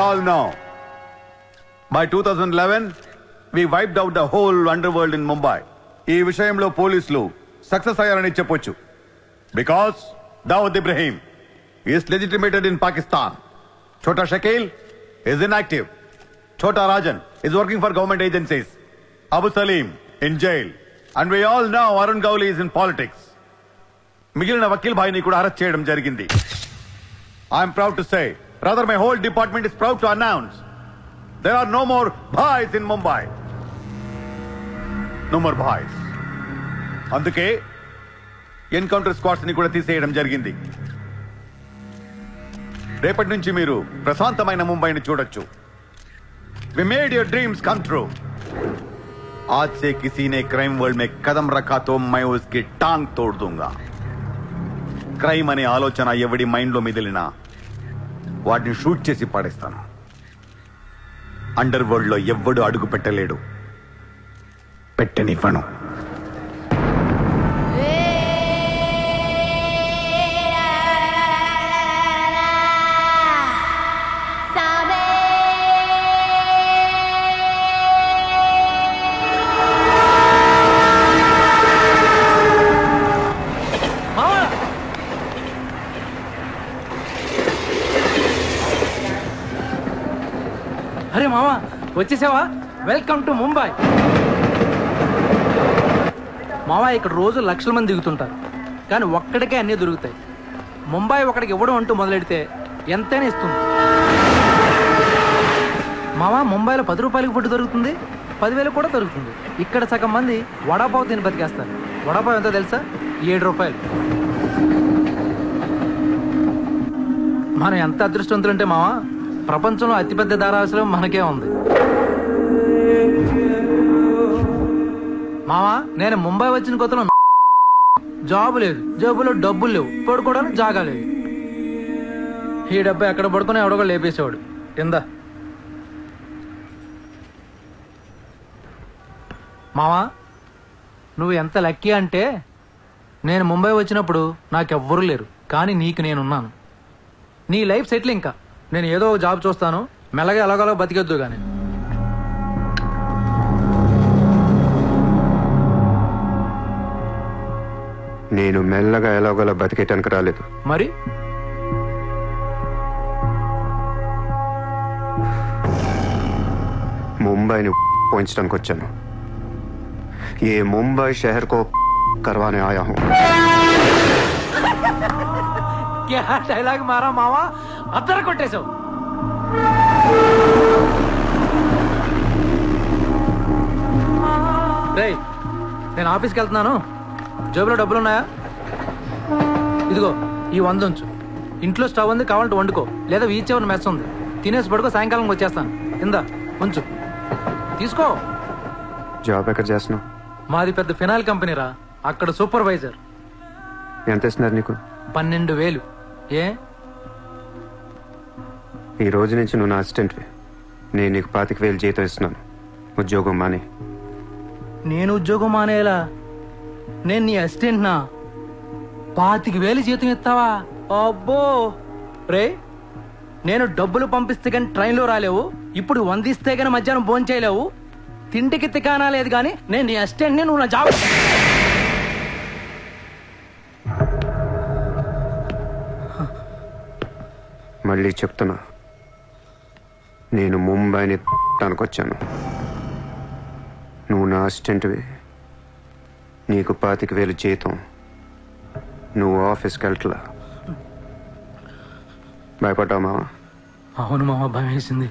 all know, by 2011, we wiped out the whole underworld in Mumbai. ఈ విషయంలో పోలీసులు success అయ్యారని చెప్పొచ్చు. Because Dawood Ibrahim is legitimated in Pakistan. Chota Shakil is inactive. Chota Rajan is working for government agencies. Abu Salim in jail. And we all know Arun Gowli is in politics. మిగిలిన వకీల్ భాయ్ని కూడా arrest చేయడం జరిగింది. I'm proud to say, rather my whole department is proud to announce, there are no more bhais in Mumbai. No more bhais. అందుకే encounter squads ని కూడా తీసేయడం జరిగింది. రేపటి నుంచి మీరు ప్రశాంతమైన ముంబైని చూడొచ్చు. We made your dreams come true. आज से किसी ने क्राइम वर्ल्ड में कदम रखा तो मैं उसकी टांग तोड़ दूंगा. క్రైమ్ అనే ఆలోచన ఎవడి మైండ్ లో మిదిలినా వాటిని షూట్ చేసి పడేస్తాను. అండర్ వరల్డ్ లో ఎవ్వడు అడుగు పెట్టలేడు, పెట్టనివ్వను. అరే మామా వచ్చేసావా? Welcome to Mumbai. మామా ఇక్కడ రోజు లక్షల మంది దిగుతుంటారు, కానీ ఒక్కడికే అన్నీ దొరుకుతాయి. ముంబై ఒకడికి ఇవ్వడం అంటూ మొదలెడితే ఎంతైనా ఇస్తుంది. మామా ముంబైలో 10 రూపాయలకి ఫుడ్ దొరుకుతుంది, 10,000 కూడా దొరుకుతుంది. ఇక్కడ సగం మంది వడాపావు తిని బతికేస్తారు. వడాపావు ఎంతో తెలుసా? 7 రూపాయలు. మనం ఎంత అదృష్టవంతులంటే మామా, ప్రపంచంలో అతిపెద్ద ధారావాసం మనకే ఉంది. మామా నేను ముంబై వచ్చిన కొత్తలో జాబు లేదు, జేబులో డబ్బులు లేవు, పడుకోవడానికి జాగా లేదు. ఈ డబ్బు ఎక్కడ పడుకుని ఎవడో లేపేసేవాడు. కింద మావా నువ్వు ఎంత లక్కీ అంటే, నేను ముంబై వచ్చినప్పుడు నాకెవ్వరూ లేరు, కానీ నీకు నేనున్నాను. నీ లైఫ్ సెటిల్. ఇంకా నేను ఏదో జాబ్ చూస్తాను, మెల్లగా ఎలాగోలా బతికొద్దు. కానీ నేను మెల్లగా ఎలాగోలా బతికేటానికి రాలేదు. మరి ముంబైని పోయించడానికి వచ్చాను. ఏ ముంబై షహర్ కో करवाने आया हूं. क्या डायलॉग मारा मावा, अदर కొట్టేశావు. రేయ్ నేను ఆఫీస్కి వెళ్తున్నాను, జేబులో డబ్బులు ఉన్నాయా? ఇదిగో ఈ 100 ఉంచు. ఇంట్లో స్టవ్ ఉంది, కావాలంటే వండుకో, లేదా వీచ్ మెస్ ఉంది, తినేసి పడుకో, సాయంకాలం వచ్చేస్తాను. ఇందా ఉంచు, తీసుకో. జాబ్ ఎక్కడ చేస్తున్నావు? మాది పెద్ద ఫినాయిల్ కంపెనీ రా, అక్కడ సూపర్వైజర్. ఎంత ఇస్తున్నారు నీకు? 12,000. ఏ ఈ రోజు నుంచి నువ్వు నా అసిస్టెంట్వి. నేను నీకు 25,000 జీతం ఇస్తున్నాను. ఉద్యోగం మానే. నేను ఉద్యోగం మానేలా? నేను నీ అసిస్టెంట్ నా? 25,000 జీతం ఇస్తావా? అబ్బో రే, నేను డబ్బులు పంపిస్తే కానీ ట్రైన్లో రాలేవు, ఇప్పుడు 100 ఇస్తే కానీ మధ్యాహ్నం భోజనం చేయలేవు, తిండికి తికానా లేదు. కానీ నేను నీ అసిస్టెంట్ని, నువ్వు నా జాబ్. మళ్ళీ చెప్తున్నా, నేను ముంబైని తనకొచ్చాను. నువ్వు నా అసిస్టెంట్వి, నీకు 25,000 జీతం, నువ్వు ఆఫీస్కి వెళ్ళట్లా. భయపడ్డావు మావా? అవును మామ, భయం వేసింది.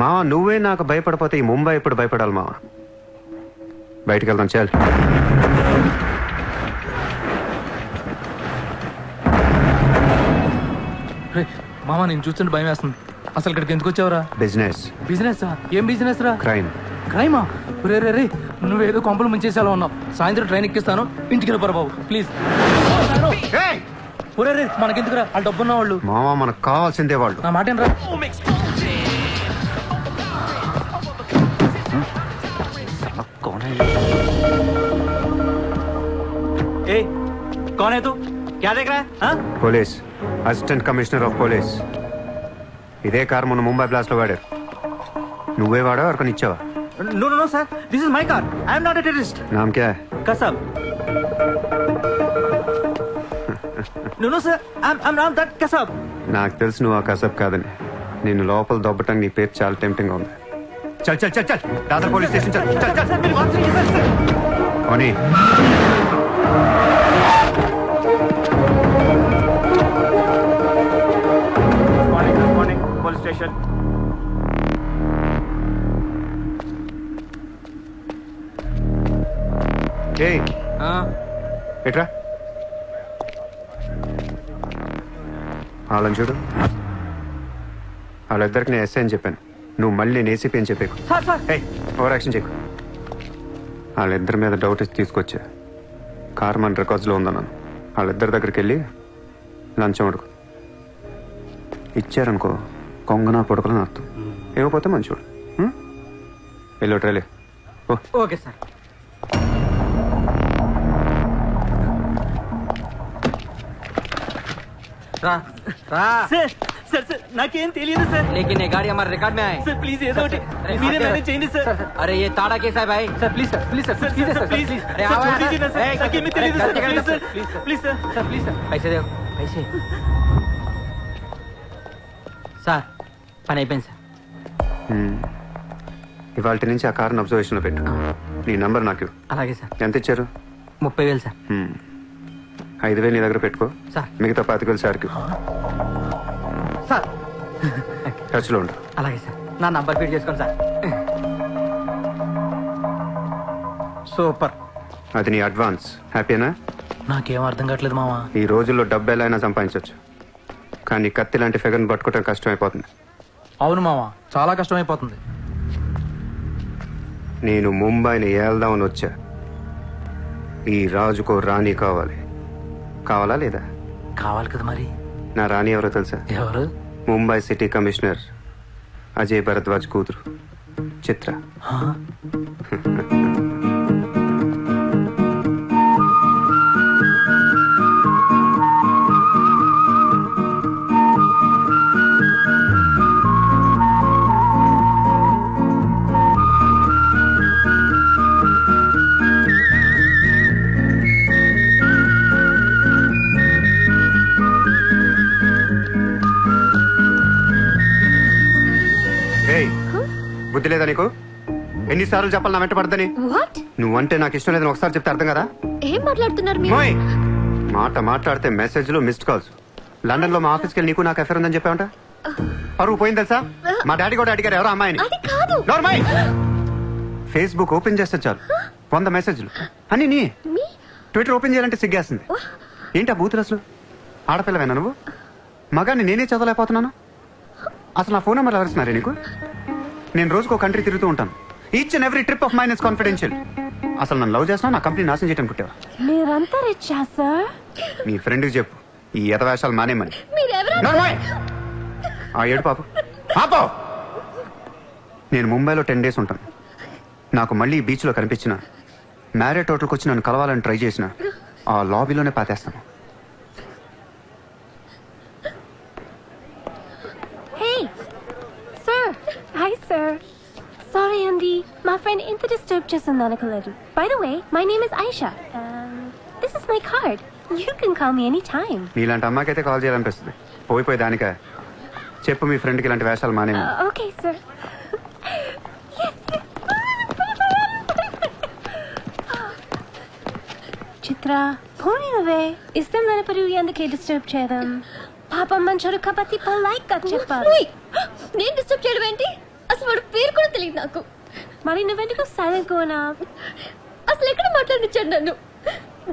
మావా నువ్వే నాకు భయపడిపోతే ఈ ముంబై ఎప్పుడు భయపడాలి మావా? బయటికి వెళ్దాం చాలు. మామ నేను చూస్తుంటే భయం వేస్తుంది. అసలు ఇక్కడికి ఎందుకు వచ్చావురా? బిజినెస్. బిజినెస్? ఏం బిజినెస్ రా? క్రైమ్. క్రైమా? రే రే రే, నువ్వేదో కొంపలు ముంచేసేలా ఉన్నావు. సాయంత్రం ట్రైన్ ఎక్కిస్తాను, ఇంటికి వెళ్ళిపోరా బాబు ప్లీజ్. ఒరే రే, మనకెందుకురా, వాళ్ళు డబ్బున్న వాళ్ళు. మావా మనకు కావాల్సిందే వాళ్ళు. నా మాట ఏంట్రా? ఏ कौन है तू? क्या देख रहा है हाँ? Police assistant commissioner of police. ఇదే కారు మొన్న ముంబై బ్లాస్ట్ లో వాడారు. నువ్వే వాడా ఎవరికని ఇచ్చావా? No no no sir, this is my car. I am not a terrorist. నామ్ క్యా high? Kasab. No no sir, I'm not that Kasab. నాకు తెలుసు నువ్వు ఆ కసబ్ కాదని. నిన్ను లోపల దొబ్బటం నీ పేరు చాలా టెంప్టింగ్ గా ఉంది. చల్ చల్ చల్ చల్ దాదర్ పోలీస్ స్టేషన్ చల్ చల్ చల్. Sir मेरी बात सुनिए sir. ఓనీ Morning police station. ఏయ్ ఎట్రా వాళ్ళని చూడు. వాళ్ళిద్దరికి నేను ఎస్ఐ అని చెప్పాను. నువ్వు మళ్ళీ నేను ఏసీపీ అని చెప్పాకు. ఓవర్ యాక్షన్ చేయకు. వాళ్ళిద్దరి మీద డౌట్ ఇచ్చి తీసుకొచ్చా. కార్ మన రికార్డ్స్లో ఉందన్నాను. వాళ్ళిద్దరి దగ్గరికి వెళ్ళి లంచం అడుగు. ఇచ్చారనుకో కొంగనా పొడకలని అర్థం. ఏమైపోతే మంచోడు. వెళ్ళి ట్రైలే ఓ. Okay sir. రా రా सर सर सर नाकेम తెలియదు सर लेकिन ये गाड़ी हमारे रिकॉर्ड में आए सर प्लीज ఏదో ఒకటి మీరే మేనేజ్ చేయండి सर अरे ये ताड़ा केस है भाई sir please sir please sir sir sir please अरे सर आओ छोड़ यार। दीजिए ना सर ए, नाकेम తెలియదు sir please sir please sir sir please sir पैसे दो पैसे సార్ పని అయిపోయింది సార్. ఇవాళ నుంచి ఆ కార్ని అబ్జర్వేషన్లో పెట్టు. నీ నంబర్ నాకు. అలాగే సార్. ఎంత ఇచ్చారు? 30,000 సార్. 5,000 నీ దగ్గర పెట్టుకో సార్. మిగతా 25,000 సార్కి సార్ టచ్లో ఉండు. అలాగే సార్. నా నంబర్ ఫీడ్ చేసుకోండి సార్. సూపర్. అది నీ అడ్వాన్స్. హ్యాపీనా? నాకేం అర్థం కావట్లేదు మావా. ఈ రోజుల్లో డబ్బు ఎలా అయినా సంపాదించవచ్చు, కానీ కత్తి లాంటి ఫిగర్ని పట్టుకోవడం కష్టమైపోతుంది. అవును మావా, చాలా కష్టమైపోతుంది. నేను ముంబైని ఏల్దామని వచ్చా. ఈ రాజుకో రాణి కావాలి. కావాలా లేదా? కావాలి కదా మరి. నా రాణి ఎవరో తెలుసా? ఎవరు? ముంబై సిటీ కమిషనర్ అజయ్ భరద్వాజ్ కూతురు చిత్ర. బుద్ధి లేదా నీకు? ఎన్నిసార్లు చెప్పాలి నా వెంట పడదని? నువ్వంటే నాకు ఇష్టం లేదని ఒకసారి చెప్తే అర్థం కదా? ఏం మాట్లాడుతున్నారు మీరు? మాట మాట్లాడితే మెసేజ్లు మిస్డ్ కాల్స్. లండన్ లో మా ఆఫీస్కి వెళ్ళి నీకు నాకు అఫేర్ ఉందని చెప్పావంట. పరువు పోయింది తెలుసా? మా డాడీ కూడా అడిగారు ఎవరో అమ్మాయిని. ఫేస్బుక్ ఓపెన్ చేస్తే చాలు 100 మెసేజ్లు అని. నీ ట్విట్టర్ ఓపెన్ చేయాలంటే సిగ్గేస్తుంది. ఏంటి ఆ బూతులు అసలు? ఆడపిల్లవేనా నువ్వు? మగాన్ని నేనే చదవలేకపోతున్నాను. అసలు నా ఫోన్ నెంబర్ ఎవరిస్తున్నారే నీకు? నేను రోజుకో కంట్రీ తిరుగుతూ ఉంటాను. Each and every trip of mine is confidential. అసలు నన్ను లవ్ చేస్తున్నా, నా కంపెనీ నాశనం చేయడం కుట్టావా? మీరంతా రిచ్చా సార్? నీ ఫ్రెండ్కి చెప్పు ఈ ఎదవేషాలు మానేమని. ఆ ఏడు పాపు పాపో. నేను ముంబైలో 10 days ఉంటాను. నాకు మళ్ళీ ఈ బీచ్లో కనిపించిన, మ్యారేట్ హోటల్కి వచ్చి నన్ను కలవాలని ట్రై చేసిన ఆ లాబీలోనే పాతేస్తాను. Hi sir. Sorry Andy, my friend inta disturb chestunnanu. By the way, my name is Aisha. This is my card. You can call me anytime. నీలాంటి అమ్మాయికైతే కాల్ చేయాలనిపిస్తుంది. పోయిపోయి దానికా? చెప్పు మీ ఫ్రెండ్కి ఇలాంటి వేషాలు మానే. Okay sir. చిత్ర పోనీవే. ఇష్టం లేనప్పుడు ఎందుకే డిస్టర్బ్ చేయడం? పాపం మంచోడు కాబట్టి పొలైట్ గా చెప్పాలి. నేను డిస్టర్బ్ చేయడం ఏంటి? అసలు వాడు పేరు కూడా తెలియదు నాకు. మరి నువ్వెందుకు సైలెంట్ గా ఉన్నావు? అసలు ఎక్కడ మాట్లాడించాడు నన్ను?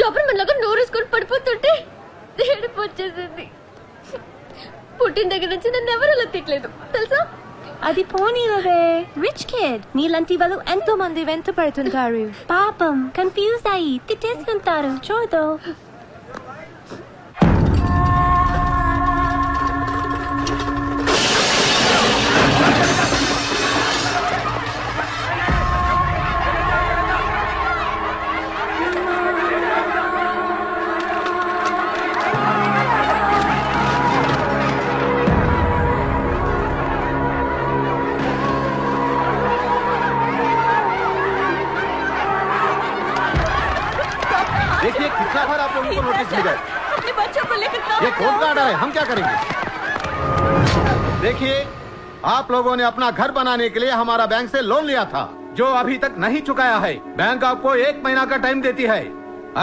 డాబర్మన్ లాగా నోరేసుకొని పడిపోతుంటే ఏడుపు వచ్చేసింది. పుట్టిన దగ్గర నుంచి నన్ను ఎవరు అలా తిట్టలేదు తెలుసా? అది పోనీవే. రిచ్ కిడ్ నీలాంటి వాళ్ళు ఎంతో మంది వెంట పడుతుంటారు. పాపం కన్ఫ్యూజ్ అయ్యి తిట్టేసుకుంటారు. చూడు अपने बच्चों को लेकर कहाँ ये कौन का जाऊँ? ऑर्डर है? हम क्या करेंगे? देखिए, आप लोगों ने अपना घर बनाने के लिए हमारा बैंक से लोन लिया था, जो अभी तक नहीं चुकाया है। बैंक आपको 1 महीना का टाइम देती है।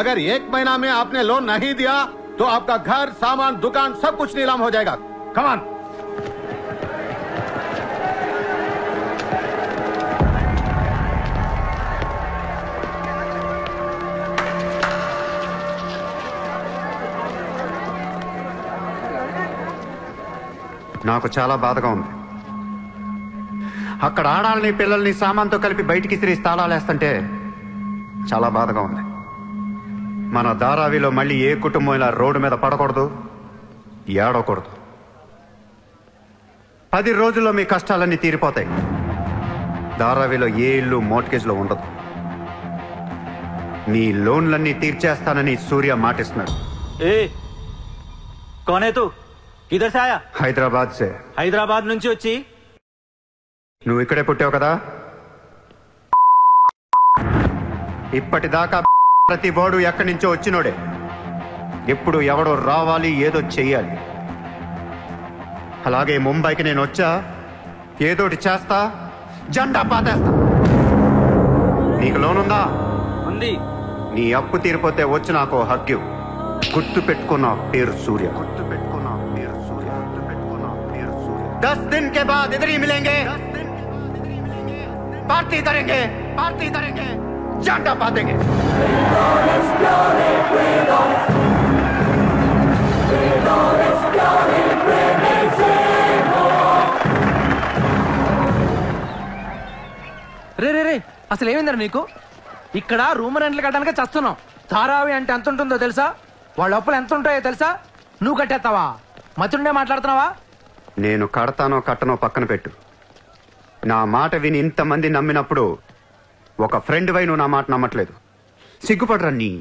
अगर 1 महीना में आपने लोन नहीं दिया तो आपका घर, सामान, दुकान सब कुछ नीलाम हो जाएगा। Come on. నాకు చాలా బాధగా ఉంది. అక్కడ ఆడాలని పిల్లల్ని సామాన్తో కలిపి బయటికి తిరిగి తాళాలేస్తుంటే చాలా బాధగా ఉంది. మన ధారావిలో మళ్ళీ ఏ కుటుంబం ఇలా రోడ్డు మీద పడకూడదు, ఏడవకూడదు. 10 రోజుల్లో మీ కష్టాలన్నీ తీరిపోతాయి. ధారావిలో ఏ ఇల్లు మోర్ట్గేజ్లో ఉండదు. మీ లోన్లన్నీ తీర్చేస్తానని సూర్య మాటిస్తున్నాడు. ఏ कौन है तू? किधर से आया? హైదరాబాద్ సే. హైదరాబాద్ నుంచి వచ్చి నువ్వు ఇక్కడే పుట్టావు కదా. ఇప్పటిదాకా ప్రతి వాడు ఎక్కడి నుంచో వచ్చినోడే. ఎప్పుడు ఎవడో రావాలి, ఏదో చెయ్యాలి. అలాగే ముంబైకి నేను వచ్చా, ఏదోటి చేస్తా, జెండా పాతేస్తా. నీకు లోన్ ఉందా? ఉంది. నీ అప్పు తీరిపోతే వచ్చి నాకు హక్కు. గుర్తు పెట్టుకున్న పేరు సూర్య. గుర్తు పెట్టుకున్న పేరు సూర్య. గుర్తు పెట్టుకున్న పేరు సూర్య. 10 दिन के बाद इधर ही मिलेंगे, पार्टी करेंगे, पार्टी करेंगे, झंडा पातेंगे. రే రే రే అసలు ఏమైందిరా నీకు? ఇక్కడ రూమ్ రెంట్లు కట్టడానికి చస్తున్నాం. ధారావి అంటే ఎంత ఉంటుందో తెలుసా? వాళ్ళ అప్పులు ఎంత ఉంటాయో తెలుసా? నువ్వు కట్టేస్తావా? మతుండే మాట్లాడుతున్నావా? నేను కడతానో కట్టనో పక్కన పెట్టు. నా మాట విని ఇంతమంది నమ్మినప్పుడు ఒక ఫ్రెండ్ వై నువ్వు నా మాట నమ్మట్లేదు. సిగ్గుపడరా నీ.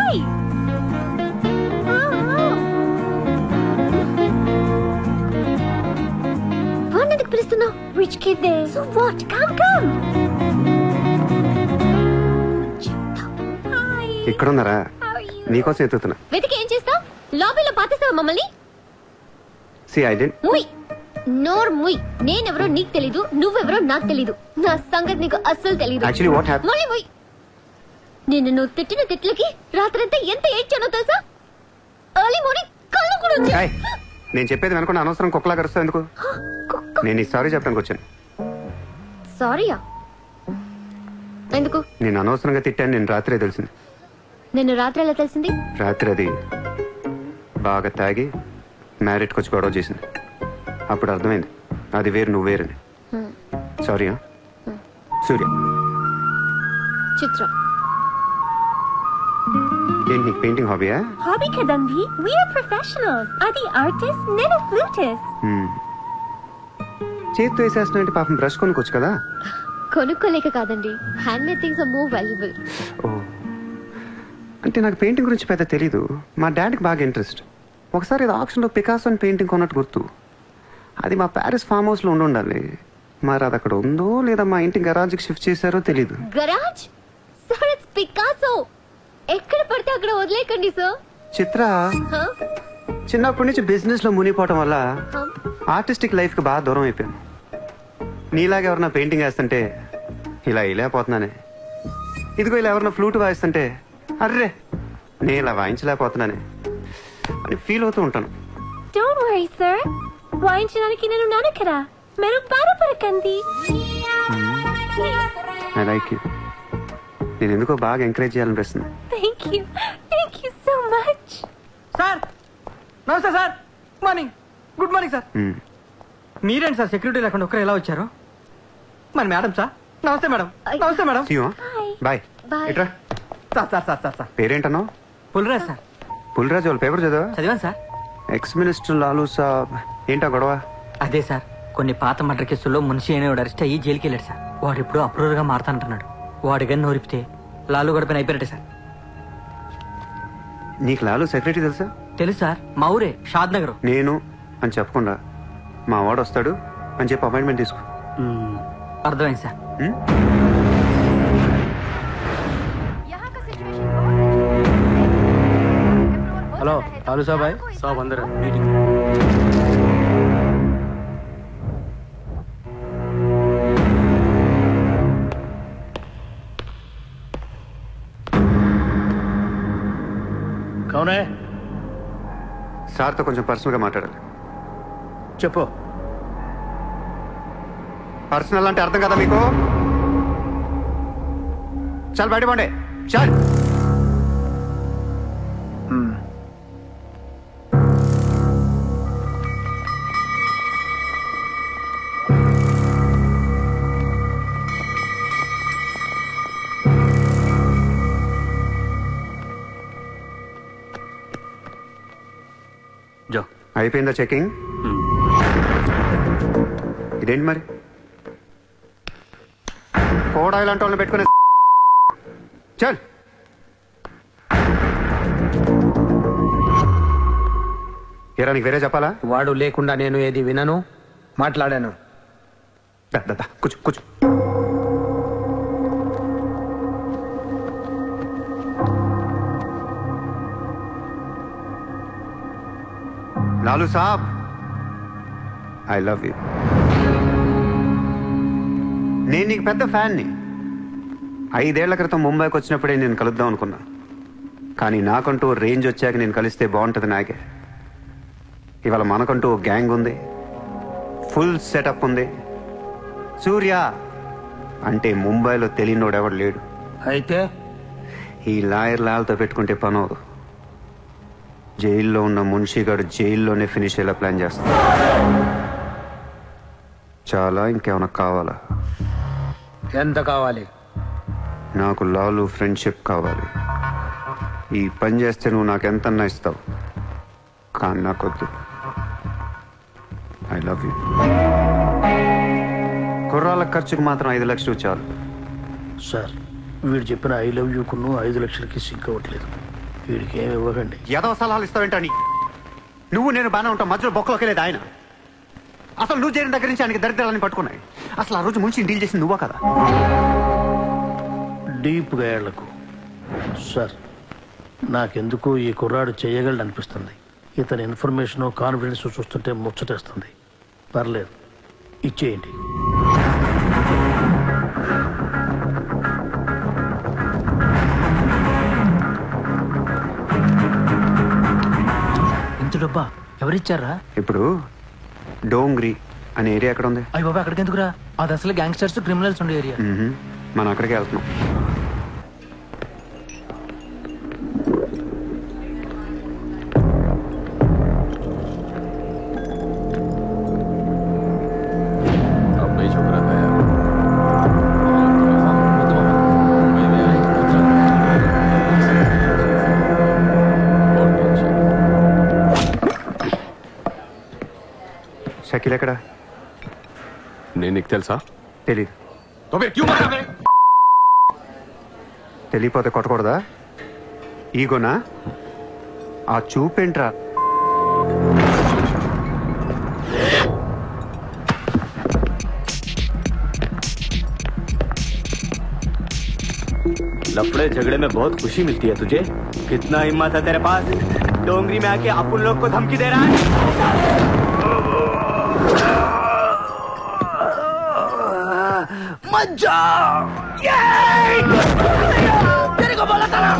Hi. వాడినెందుకు పిలుస్తున్నావు? Rich kid there. So what? Come. Hi. ఇక్కడున్నారా? How are you? నీకోసం ఎత్తుతున్నా. వెతికి ఏం చేస్తావు? లాబీలో పాతేస్తావా మమ్మల్ని? సి ఐ డెంట్. ముయ్ నోర్ ముయ్. నేనెవరో నీకు తెలీదు, నువ్వెవరో నాకు తెలీదు. నా సంగతి నీకు అస్సలు తెలీదు. Actually what happen? మళ్ళీ ముయ్. నిన్ను నువ్వు తిట్టిన తిట్లకి రాత్రంతా ఎంత ఏడ్చానో తెలుసా? ఎర్లీ మార్నింగ్ కళ్ళు కూడా వచ్చాయి. ఏయ్, నేను చెప్పేది వెనకుండా అనవసరం కుక్కలా కరుస్తావు ఎందుకు? నేను ఈ సారీ చెప్పడానికి వచ్చాను. సారీయా? ఎందుకు? నేను అనవసరంగా తిట్టాను. నేను రాత్రే తెలిసింది. నిన్ను రాత్రి ఎలా తెలిసింది? రాత్రి అది బాగా తాగి మ్యారేట్కి వచ్చి గొడవ చేసింది. అప్పుడు అర్థమైంది అది వేరు, నువ్వు వేరని. సారీ. సూర్య. చిత్ర. ఏంటి నీకు painting హాబీయా? Hobby kadandi. We are professionals. Adi artist, nenu flutist. చేతితో వేసేస్తున్నా పాపం బ్రష్ కొనుక్కోవచ్చు కదా. కొనుక్కోలేక కాదండి, handmade things are more valuable. ఓ, అంటే నాకు పెయింటింగ్ గురించి పెద్ద తెలీదు. మా డాడీకి బాగా ఇంట్రెస్ట్. ఒకసారి ఏదో ఆక్షన్లో పికాసో అని పెయింటింగ్ కొన్నట్టు గుర్తు. అది మా ప్యారిస్ ఫామ్ హౌస్లో ఉండాలి. మరి అది అక్కడ ఉందో లేదా మా ఇంటి గరాజ్కి షిఫ్ట్ చేశారో తెలీదు. గరాజ్? Sir it's Picasso. ఎక్కడ పడితే అక్కడ వదిలేకండి సార్. చిత్ర చిన్నప్పటి నుంచి బిజినెస్ లో మునిగిపోవటం వల్ల Huh? ఆర్టిస్టిక్ లైఫ్ కి బాగా దూరం అయిపోయాను. నీలాగా ఎవరన్నా పెయింటింగ్ వేస్తుంటే ఇలా వెళ్ళిపోతున్నానే. ఇదిగో ఇలా ఎవరన్నా ఫ్లూట్ వాయిస్తుంటే అర్రే నేను ఇలా వాయించలేకపోతున్నానే అని ఫీల్ అవుతూ ఉంటాను. Don't worry, sir. వాయించడానికి నేను ఉన్నాను కదా. మీరు బాధపడకండి. I like you. నేను ఎందుకో బాగా ఎంకరేజ్ చేయాలనిపిస్తుంది. Thank you. Thank you so much. Sir నమస్తే sir. Morning. Good morning sir. మీరేంటి సార్ సెక్యూరిటీ లేకుండా ఒక్కరు ఎలా వచ్చారు? మరి మేడం సార్. నమస్తే మేడం. నమస్తే మేడం. బాయ్. Bye. ఇట్రా. సార్. పేరేంటనో? పుల్రాజ్ సార్. పుల్రాజ్ వాళ్ళ పేపర్ చదివా? చదివాను sir. Ex minister Lalu Saab ఏంటా గొడవ? అదే సార్, కొన్ని పాత మర్డర్ కేసుల్లో మున్షి అనేవాడు అరెస్ట్ అయ్యి జైలుకి వెళ్ళాడు సార్. వాడు ఇప్పుడు అప్రూవర్గా మారుతానంటున్నాడు. వాడి గన్ను నోరిపితే లాలు గడపని అయిపోయాడు సార్. నీకు లాలూ సెక్రటరీ తెలుసా? తెలుసు సార్, మా ఊరే షాద్ నగర్. నేను అని చెప్పకుండా మా వాడు వస్తాడు అని చెప్పి అపాయింట్మెంట్ తీసుకో. అర్థమైంది సార్. हेलो लालू साहब भाई साहब अंदर मीटिंग कौन है సార్తో కొంచెం పర్సనల్గా మాట్లాడాలి. చెప్పు. పర్సనల్ అంటే అర్థం కదా మీకు? చాలు బయట పోండి. చాలు. जाओ. అయిపోయిందా చెకింగ్? ఇదేంటి మరి కోడా ఇలాంటి వాళ్ళని పెట్టుకునే? చల్. ఏరా నీకు వేరే చెప్పాలా? వాడు లేకుండా నేను ఏది వినను, మాట్లాడాను. కూర్చో కూర్చో. లాలూ సాబ్, ఐ లవ్ యూ. నేను నీకు పెద్ద ఫ్యాన్ని. 5 ఏళ్ల క్రితం ముంబైకి వచ్చినప్పుడే నేను కలుద్దాం అనుకున్నా. కానీ నాకంటూ రేంజ్ వచ్చాక నేను కలిస్తే బాగుంటుంది నాకే. ఇవాళ మనకంటూ గ్యాంగ్ ఉంది, ఫుల్ సెటప్ ఉంది. సూర్య అంటే ముంబైలో తెలియనోడు ఎవడు లేడు. అయితే ఈ లాయర్ లాల్తో పెట్టుకుంటే పని అవదు. జైల్లో ఉన్న మున్షిగాడు జైల్లోనే ఫినిష్ అయ్యేలా ప్లాన్ చేస్తాడు. చాలా ఇంకేమైనా కావాలా? ఎంత కావాలి? నాకు లాలు ఫ్రెండ్షిప్ కావాలి. ఈ పని చేస్తే నువ్వు నాకు ఎంతన్నా ఇస్తావు, కానీ నాకొద్దు. I love you. కుర్రాళ్ళ ఖర్చుకు మాత్రం 5 లక్షలు చాలు. సార్, వీడు చెప్పిన ఐ లవ్ యూ కును 5 లక్షలకి సింక్ అవ్వట్లేదు. వీడికి ఏమి ఇవ్వకండి. ఏదో సలహాలు ఇస్తావేంటని? నువ్వు నేను బాగానే ఉంటావు, మధ్యలో బొక్కలోకి లేదు ఆయన. అసలు నువ్వు చేరిన దగ్గర నుంచి ఆయనకి దరిద్రాలని పట్టుకున్నాయి. అసలు ఆ రోజు ముంచి డీల్ చేసింది నువ్వా కదా? డీప్గా ఏళ్లకు సార్, నాకెందుకు ఈ కుర్రాడు చేయగలడు అనిపిస్తుంది. ఇతని ఇన్ఫర్మేషన్ కాన్ఫిడెన్స్ చూస్తుంటే ముచ్చటేస్తుంది. పర్లేదు, ఇచ్చేయండి. ఇంత డబ్బా ఎవరిచ్చారా? ఇప్పుడు డోంగ్రీ అనే ఏరియా ఎక్కడ ఉంది? అయ్యి బాబా, అక్కడికి ఎందుకురా? అది అసలు గ్యాంగ్స్టర్స్ క్రిమినల్స్ ఉండే ఏరియా. మనం అక్కడికే వెళ్తున్నాం. షకీల్ ఎక్కడ? నేను నీకు తెలుసా? తెలీదు. తెలియపోతే కొట్టకూడదా? ఈగోనా? ఆ చూపేంట్రా? लफड़े झगड़े में बहुत खुशी मिलती है तुझे. कितना हिम्मत है तेरे पास? डोंगरी में आके अपन लोग को धमकी दे रहा है. मत जाओ. तेरे को बोला था ना,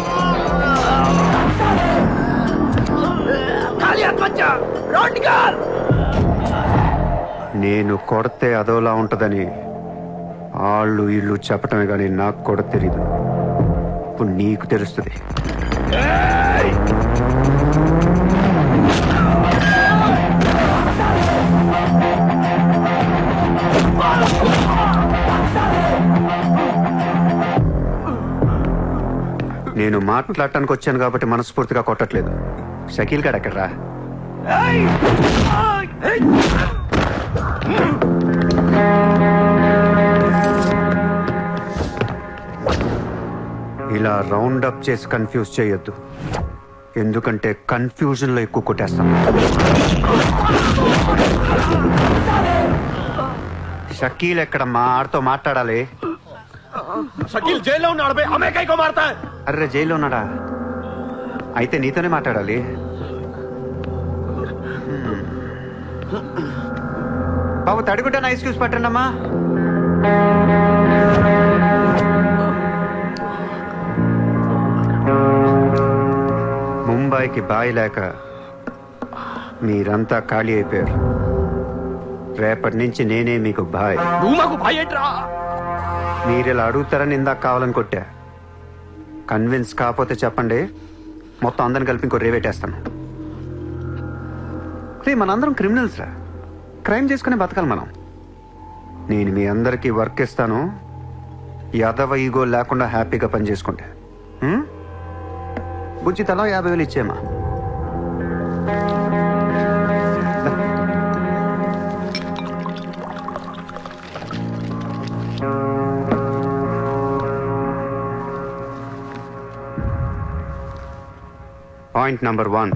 खाली हाथ मत जा. रौंड निकाल. నేను కొడితే అదోలా ఉంటదని వాళ్ళు ఇళ్ళు చెప్పటమే కానీ నాకు కూడా తెలీదు. ఇప్పుడు నీకు తెలుస్తుంది. నేను మాట్లాడటానికి వచ్చాను కాబట్టి మనస్ఫూర్తిగా కొట్టట్లేదు. షకీల్ గారు ఎక్కడ్రా? ఇలా రౌండ్ అప్ చేసి కన్ఫ్యూజ్ చేయొద్దు, ఎందుకంటే కన్ఫ్యూజన్ లో ఎక్కువ కొట్టేస్తాను. షకీల్ ఎక్కడమ్మా? ఆడితో మాట్లాడాలి. షకీల్ జైల్లో ఉన్నాడు. హమే కైకో మారతా? అర్రే జైల్లో ఉన్నాడా? అయితే నీతోనే మాట్లాడాలి. బాబు తడుగుంటే ఐస్ క్యూబ్స్ పట్టండి అమ్మా. ముంబైకి బాయి లేక మీరంతా ఖాళీ అయిపోయారు. రేపటి నుంచి నేనే మీకు బాయ్. నువ్వు మాకు బాయ్ ఏంట్రా? మీరు ఇలా అడుగుతారని ఇందాక కావాలని కొట్టా. కన్విన్స్ కాకపోతే చెప్పండి, మొత్తం అందరిని కలిపి ఇంకో రేవేటేస్తాను. రే మనందరం క్రిమినల్స్ రా, క్రైమ్ చేసుకునే బతకాలి మనం. నేను మీ అందరికీ వర్క్ ఇస్తాను, యాదవ ఈగో లేకుండా హ్యాపీగా పని చేసుకుంటే. బుజ్జి తలా 50,000 ఇచ్చేమా. పాయింట్ నెంబర్ 1,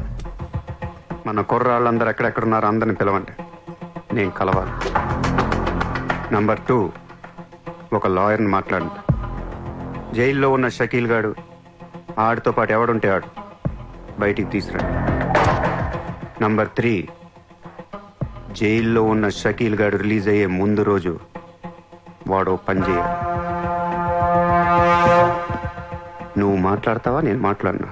మన కుర్రాళ్ళందరూ ఎక్కడెక్కడున్నారో అందరిని పిలవండి, నేను కలవాలి. నెంబర్ 2, ఒక లాయర్ని మాట్లాడండి. జైల్లో ఉన్న షకీల్ గాడు, ఆడితో పాటు ఎవడుంటే ఆడు బయటికి తీసుకురండి. నంబర్ 3, జైల్లో ఉన్న షకీల్ గాడు రిలీజ్ అయ్యే ముందు రోజు వాడు పని చేయాలి. నువ్వు మాట్లాడతావా, నేను మాట్లాడినా?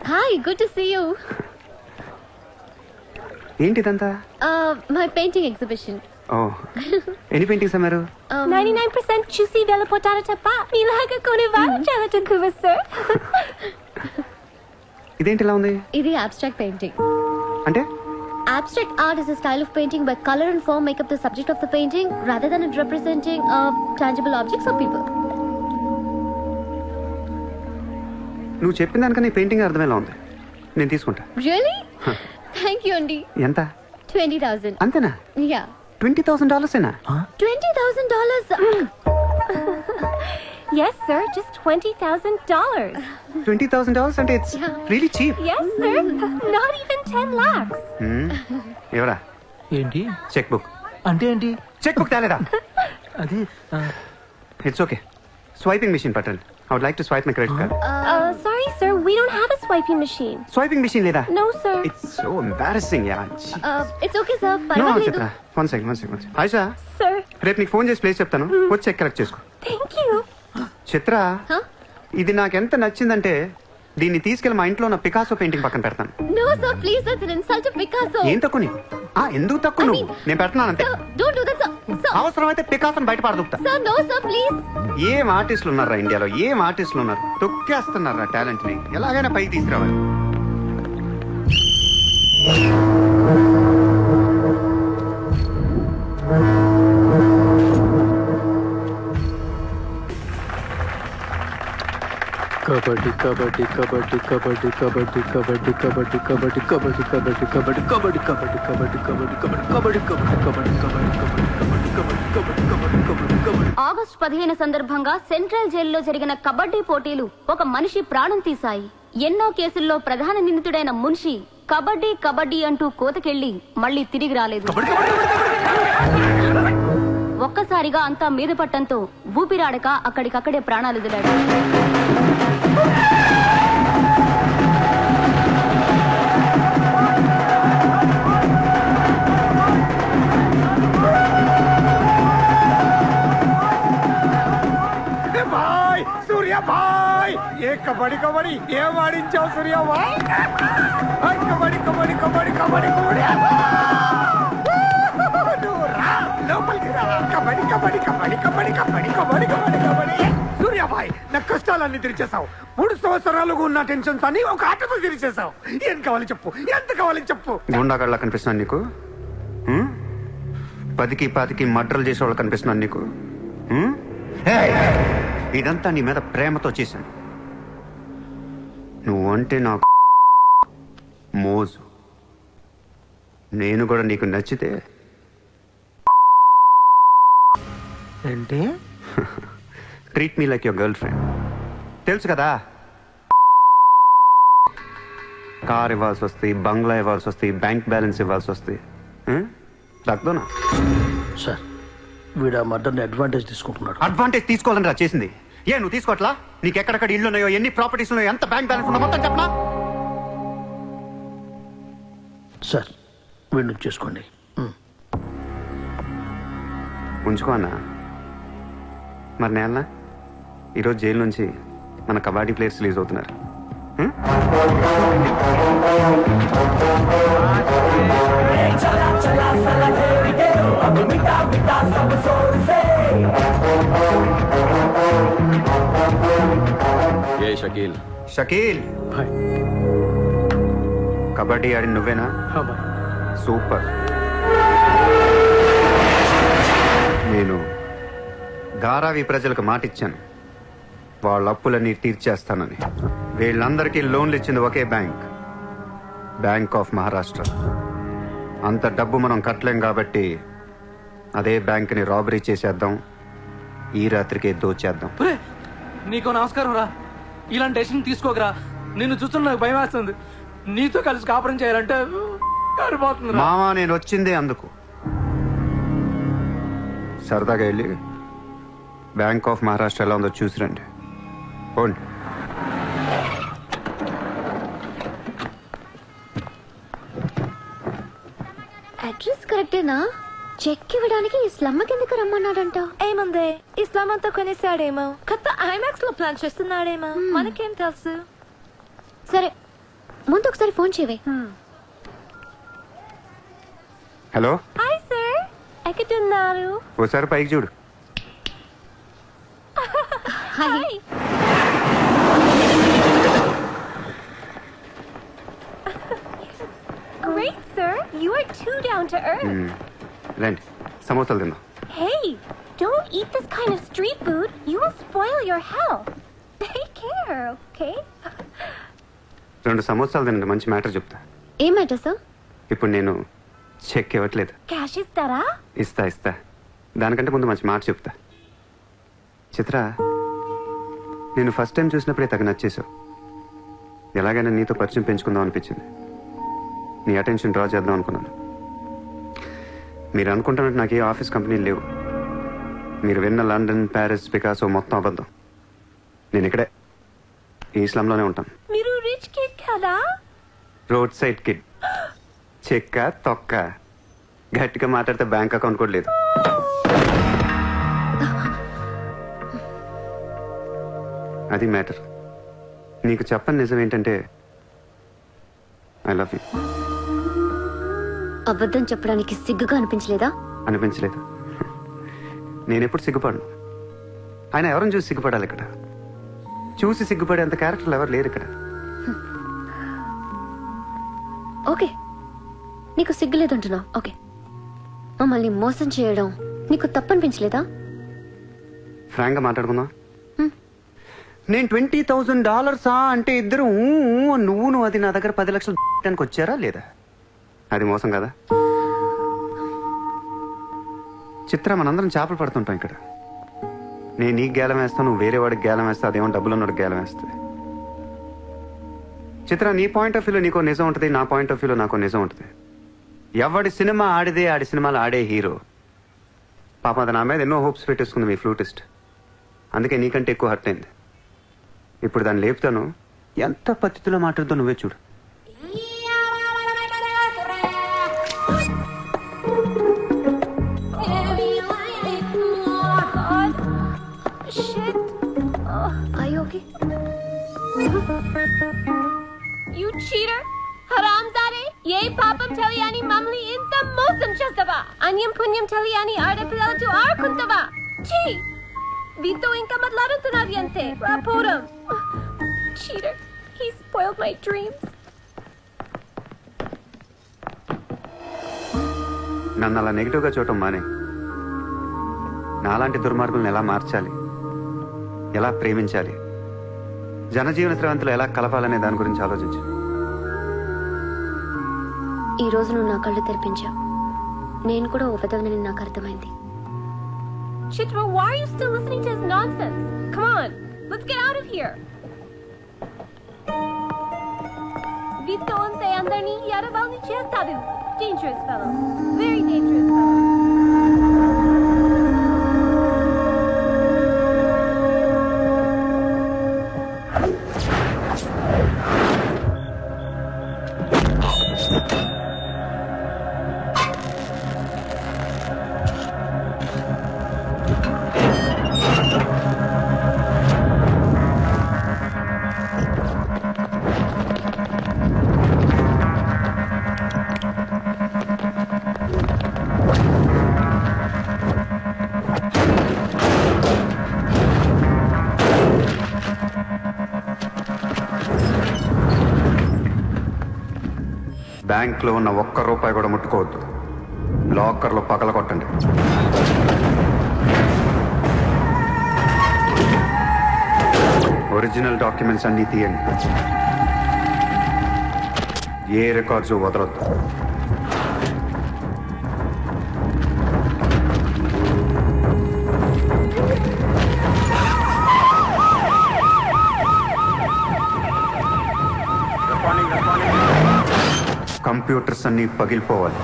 Hi, good to see you. ఏంటిదంతా? My painting exhibition. ఓ, ఎన్ని పెయింటింగ్స్ అమ్మారు? 99% చూసి వెళ్ళిపోతారు తప్ప మీలాగా కొనేవారు చాలా తక్కువ సార్. ఇదేంటి ఇలా ఉంది? ఇది అబ్స్ట్రాక్ట్ పెయింటింగ్. అంటే abstract art is a style of painting where color and form make up the subject of the painting rather than it representing tangible objects or people. నువ్వు చెప్పిన దానికన్నా ఈ పెయింటింగ్ అర్థమేలా ఉంది. నేను తీసుకుంటా. Really? Thank you అండి. ఎంత? 20,000. అంతేనా? Yeah. $20,000 ఏనా? $20,000. Yes sir, just $20,000. $20,000 అంటే it's really cheap. Yes sir, not even 10 lakhs. ఎవరా? ఏంటి చెక్ బుక్? అంటే ఏంటి? చెక్ బుక్ తేలేదా? అది ఇట్స్ ఓకే. స్వైపింగ్ మెషిన్ పట్టండి. I would like to swipe my credit card. Sorry sir, we don't have a swiping machine. Swiping machine లేదా? No sir. It's so embarrassing, yeah. It's okay sir. No, పర్వాలేదు. Chitra. One second. Aisha, Sir, రేపు నీకు phone చేసి place చెప్తాను, వచ్చి check collect చేసుకో. thank you. Chitra, Huh? ఇది నాకు ఎంత నచ్చిందంటే దీన్ని తీసుకెళ్లి మా ఇంట్లో ఉన్న పికాసో పెయింటింగ్ పక్కన పెడతాను. No sir, please, that's an insult to Picasso. ఏం తక్కువ నీకు? ఎందుకు తక్కువ నువ్వు? నేను పెడుతున్నాను అంతే. Sir, don't do that sir. Sir, అవసరమైతే పికాసోని బయట పారదొక్కుతా. sir, no sir, please. ఏం ఆర్టిస్టులు ఉన్నారా ఇండియాలో? ఏం ఆర్టిస్టులు ఉన్నారు? తొక్కేస్తున్నారా టాలెంట్ ని? ఎలాగైనా పైకి తీసుకురావాలి. కబడ్డీ కబడ్డీ కబడ్డీ కబడ్డీ కబడ్డీ కబడ్డీ కబడ్డీ కబడ్డీ కబడ్డీ కబడ్డీ కబడ్డీ కబడ్డీ కబడ్డీ కబడ్డీ కబడ్డీ కబడ్డీ కబడ్డీ కబడ్డీ కబడ్డీ. ఆగస్టు 15 సందర్భంగా సెంట్రల్ జైల్లో జరిగిన కబడ్డీ పోటీలు ఒక మనిషి ప్రాణం తీశాయి. ఎన్నో కేసుల్లో ప్రధాన నిందితుడైన మున్షి కబడ్డీ కబడ్డీ అంటూ కోతకెళ్లి మళ్లీ తిరిగి రాలేదు. ఒక్కసారిగా అంతా మీద పట్టంతో ఊపిరాడక అక్కడికక్కడే ప్రాణాలు వదిలాడు. ఏ కబడ్డీ కబడ్డీ ఏం ఆడించావు సూర్యబాయ్? కబడ్డీ కబడ్డీ కబడ్డీ కబడ్డీ కబడ్డీ నువ్వు రా, లోపలికి రా. కబడ్డీ కబడ్డీ కబడ్డీ కబడ్డీ కబడ్డీ కబడ్డీ కబడ్డీ కబడ్డీ. సూర్యబాయ్, నా కష్టాలన్నీ తీర్చేసావు. 3 సంవత్సరాలుగా ఉన్న టెన్షన్స్ అన్ని ఒక ఆటతో తీర్చేసావు. ఏం కావాలి చెప్పు, ఎంత కావాలి చెప్పు. గుండాగడ్లా కనిపిస్తున్నాను నీకు? 10కి 20కి మర్డర్లు చేసేవాళ్ళు కనిపిస్తున్నాను నీకు? ఇదంతా నీ మీద ప్రేమతో చేశాను. నువ్వంటే నాకు మోజు. నేను కూడా నీకు నచ్చితే ఏంటి? Treat me like your girl friend. తెలుసు కదా, కార్ ఇవ్వాల్సి వస్తాయి, బంగ్లా ఇవ్వాల్సి వస్తాయి, బ్యాంక్ బ్యాలెన్స్ ఇవ్వాల్సి వస్తాయి. తగ్గదోనా? సార్, వీడు ఆ మర్డర్ని అడ్వాంటేజ్ తీసుకుంటున్నాడు. అడ్వాంటేజ్ తీసుకోవాలని రా చేసింది. ఏ నువ్వు తీసుకోవట్లా? నీకు ఎక్కడెక్కడ ఇల్లు ఉన్నాయో, ఎన్ని ప్రాపర్టీస్ ఉన్నాయో, ఎంత బ్యాంక్ బ్యాలెన్స్ ఉన్నా మొత్తం చెప్పనా? సార్, వీడిని చేసుకోండి. ఉంచుకో అన్నా. మరి నేనా ఈరోజు జైలు నుంచి మన కబడ్డీ ప్లేయర్స్ రిలీజ్ అవుతున్నారు. షకీల్ షకీల్, కబడ్డీ ఆడి నువ్వేనా? సూపర్. నేను ధారావి ప్రజలకు మాటిచ్చాను, వాళ్ళ అప్పులన్నీ తీర్చేస్తానని. వీళ్ళందరికీ లోన్లు ఇచ్చింది ఒకే బ్యాంక్, బ్యాంక్ ఆఫ్ మహారాష్ట్ర. అంత డబ్బు మనం కట్టలేం కాబట్టి అదే బ్యాంక్ని రాబరీ చేసేద్దాం, ఈ రాత్రికే దోచేద్దాం. నీకు నమస్కారం రా. ఇలాంటి డెసిషన్ తీసుకోకరా. నిన్ను చూస్తున్న నాకు భయం వేస్తుంది. నీతో కలిసి కాపురం చేయాలంటే కారిపోతుంది. మామా, నేను వచ్చిందే అందుకు. సరదాగా వెళ్ళి బ్యాంక్ ఆఫ్ మహారాష్ట్ర ఎలా ఉందో చూసిరండి. పోండి. అడ్రస్ కరెక్టేనా? చెక్ ఇవ్వడానికి ఈ స్లమ్ కిందకి రమ్మన్నాడంట. ఏముంది, ఇస్లాం అంతా కొనేసాడేమో, కొత్త ఐమాక్స్ లో ప్లాన్ చేస్తున్నాడేమో, మనకేం తెలుసు. సరే, ముందు ఒకసారి ఫోన్ చేయవే. హలో. హాయ్ సార్, ఎక్కడున్నారు? ఓసారి పైకి చూడు. Hi. Great sir, you are too down to earth. రండి, సమోసాలు తిందాం. Hey, don't eat this kind of street food. You will spoil your health. Take care, okay? 2 సమోసాలు తినండి, మంచి మ్యాటర్ చెప్తా. ఏం మ్యాటర్ సార్? ఇప్పుడు నేను చెక్ ఇవ్వట్లేదు. Cash ఇస్తారా? ఇస్తా. దానికంటే ముందు మంచి మాట చెప్తా. చిత్ర, నేను ఫస్ట్ టైం చూసినప్పుడే తగ్గ నచ్చేసావు. ఎలాగైనా నీతో పరిచయం పెంచుకుందాం అనిపించింది. నీ అటెన్షన్ డ్రా చేద్దాం అనుకున్నాను. మీరు అనుకుంటున్నట్టు నాకు ఏ ఆఫీస్ కంపెనీలు లేవు. మీరు విన్న లండన్, ప్యారిస్, పికాసో మొత్తం అబద్ధం. నేను ఇక్కడే ఈ స్లమ్లోనే ఉంటాను. మీరు రిచ్ కిడ్ కదా? Road side kid. చెక్క తొక్క. గట్టిగా మాట్లాడితే బ్యాంక్ అకౌంట్ కూడా లేదు. అది మ్యాటర్. నీకు చెప్పని నిజం ఏంటంటే ఐ లవ్ యూ. అబద్ధం చెప్పడానికి సిగ్గుగా అనిపించలేదా? అనిపించలేదు. నేనెప్పుడు సిగ్గుపడను. ఆయన ఎవరిని చూసి సిగ్గుపడాలి? ఇక్కడ చూసి సిగ్గుపడేంత క్యారెక్టర్లు ఎవరు లేరు ఇక్కడ. ఓకే, నీకు సిగ్గు లేదంటున్నావు. ఓకే, మమ్మల్ని మోసం చేయడం నీకు తప్పనిపించలేదా? ఫ్రాంక్ గా మాట్లాడుకుందాం. నేను $20,000 అంటే ఇద్దరు నువ్వు అది నా దగ్గర 10 లక్షలు పెట్టడానికి వచ్చారా లేదా? అది మోసం కదా? చిత్ర, మనందరం చేపలు పడుతుంటాం ఇక్కడ. నేను నీకు గేలం వేస్తాను, నువ్వు వేరే వాడికి గేలం వేస్తా, అదేమో డబ్బులు ఉన్నోడికి గేలం వేస్తుంది. చిత్ర, నీ పాయింట్ ఆఫ్ వ్యూలో నీకో నిజం ఉంటుంది, నా పాయింట్ ఆఫ్ వ్యూలో నాకో నిజం ఉంటుంది. ఎవడి సినిమా ఆడిదే ఆడి సినిమాలు ఆడే హీరో. పాప అది నా మీద ఎన్నో హోప్స్ పెట్టేసుకుంది మీ ఫ్లూటిస్ట్. అందుకే నీకంటే ఎక్కువ హర్ట్ అయింది. ఇప్పుడు దాన్ని లేపుతాను, ఎంత పద్ధతిలో మాట్లాడుతూ నువ్వే చూడు. Are you okay? You cheater! హరాంజాదే ఏ పాపం తెలియని మమ్మల్ని ఇంత మోసం చేస్తావా? అన్యం పుణ్యం తెలియని ఆడపిల్లలతో ఆడుకుంటావా? ఛీ! వీతో ఇంకా మాట్లాడుతున్నది అంతే. రాపోరం. Cheater. He spoiled my dreams. నన్ను అలా నెగిటివ్గా చూడటం మానే. నాలాంటి దుర్మార్గులను ఎలా మార్చాలి, ఎలా ప్రేమించాలి, జనజీవన స్రవంతిలో ఎలా కలపాలనే దాని గురించి ఆలోచించు. ఈ రోజు నువ్వు నా కళ్ళు తెరిపించావు. నేను కూడా ఓ విధవనని నాకు అర్థమైంది. Chitra, why are you still listening to his nonsense? Come on, let's get out of here. Vito ante andarni yaravalni chestadu. Dangerous fellow. Very dangerous fellow. బ్యాంక్లో ఉన్న ఒక్క రూపాయి కూడా ముట్టుకోవద్దు. లాకర్లో పగలగొట్టండి. ఒరిజినల్ డాక్యుమెంట్స్ అన్నీ తీయండి. ఏ రికార్డ్స్ వదలొద్దు. కంప్యూటర్స్ అన్నీ పగిలిపోవాలి.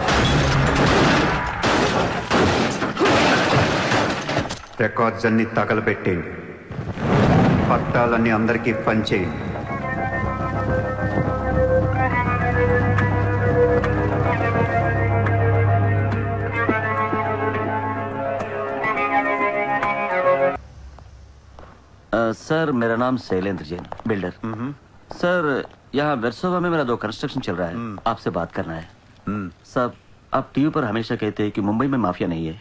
రికార్డ్స్ అన్నీ తగలబెట్టేయండి. పట్టాలన్నీ అందరికీ పంచేయండి. सर मेरा नाम शैलेंद्र जैन, बिल्डर। सर यहाँ वेरसोवा में मेरा 2 कंस्ट्रक्शन चल रहा है, आपसे बात करना है। सब आप टीवी पर हमेशा कहते हैं कि मुंबई में माफिया नहीं है,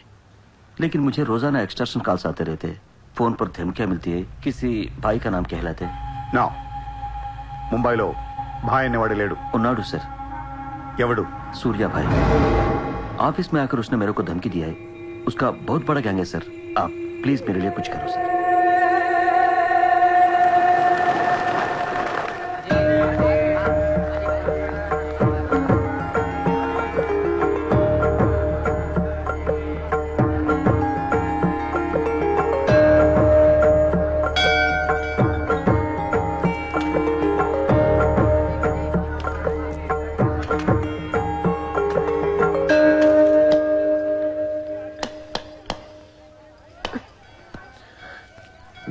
लेकिन मुझे रोजाना एक्सटॉर्शन कॉल्स आते रहते हैं। फोन पर धमकियां मिलती है, किसी भाई का नाम कहलाते हैं। నా ముంబైలో భాయ్ అనేవాడు లేడు. ఉన్నాడు सर। ఎవడు? सूर्या भाई। ऑफिस में आकर उसने मेरे को धमकी दिया है। उसका बहुत बड़ा गैंग है सर। आप प्लीज मेरे लिए कुछ करो सर।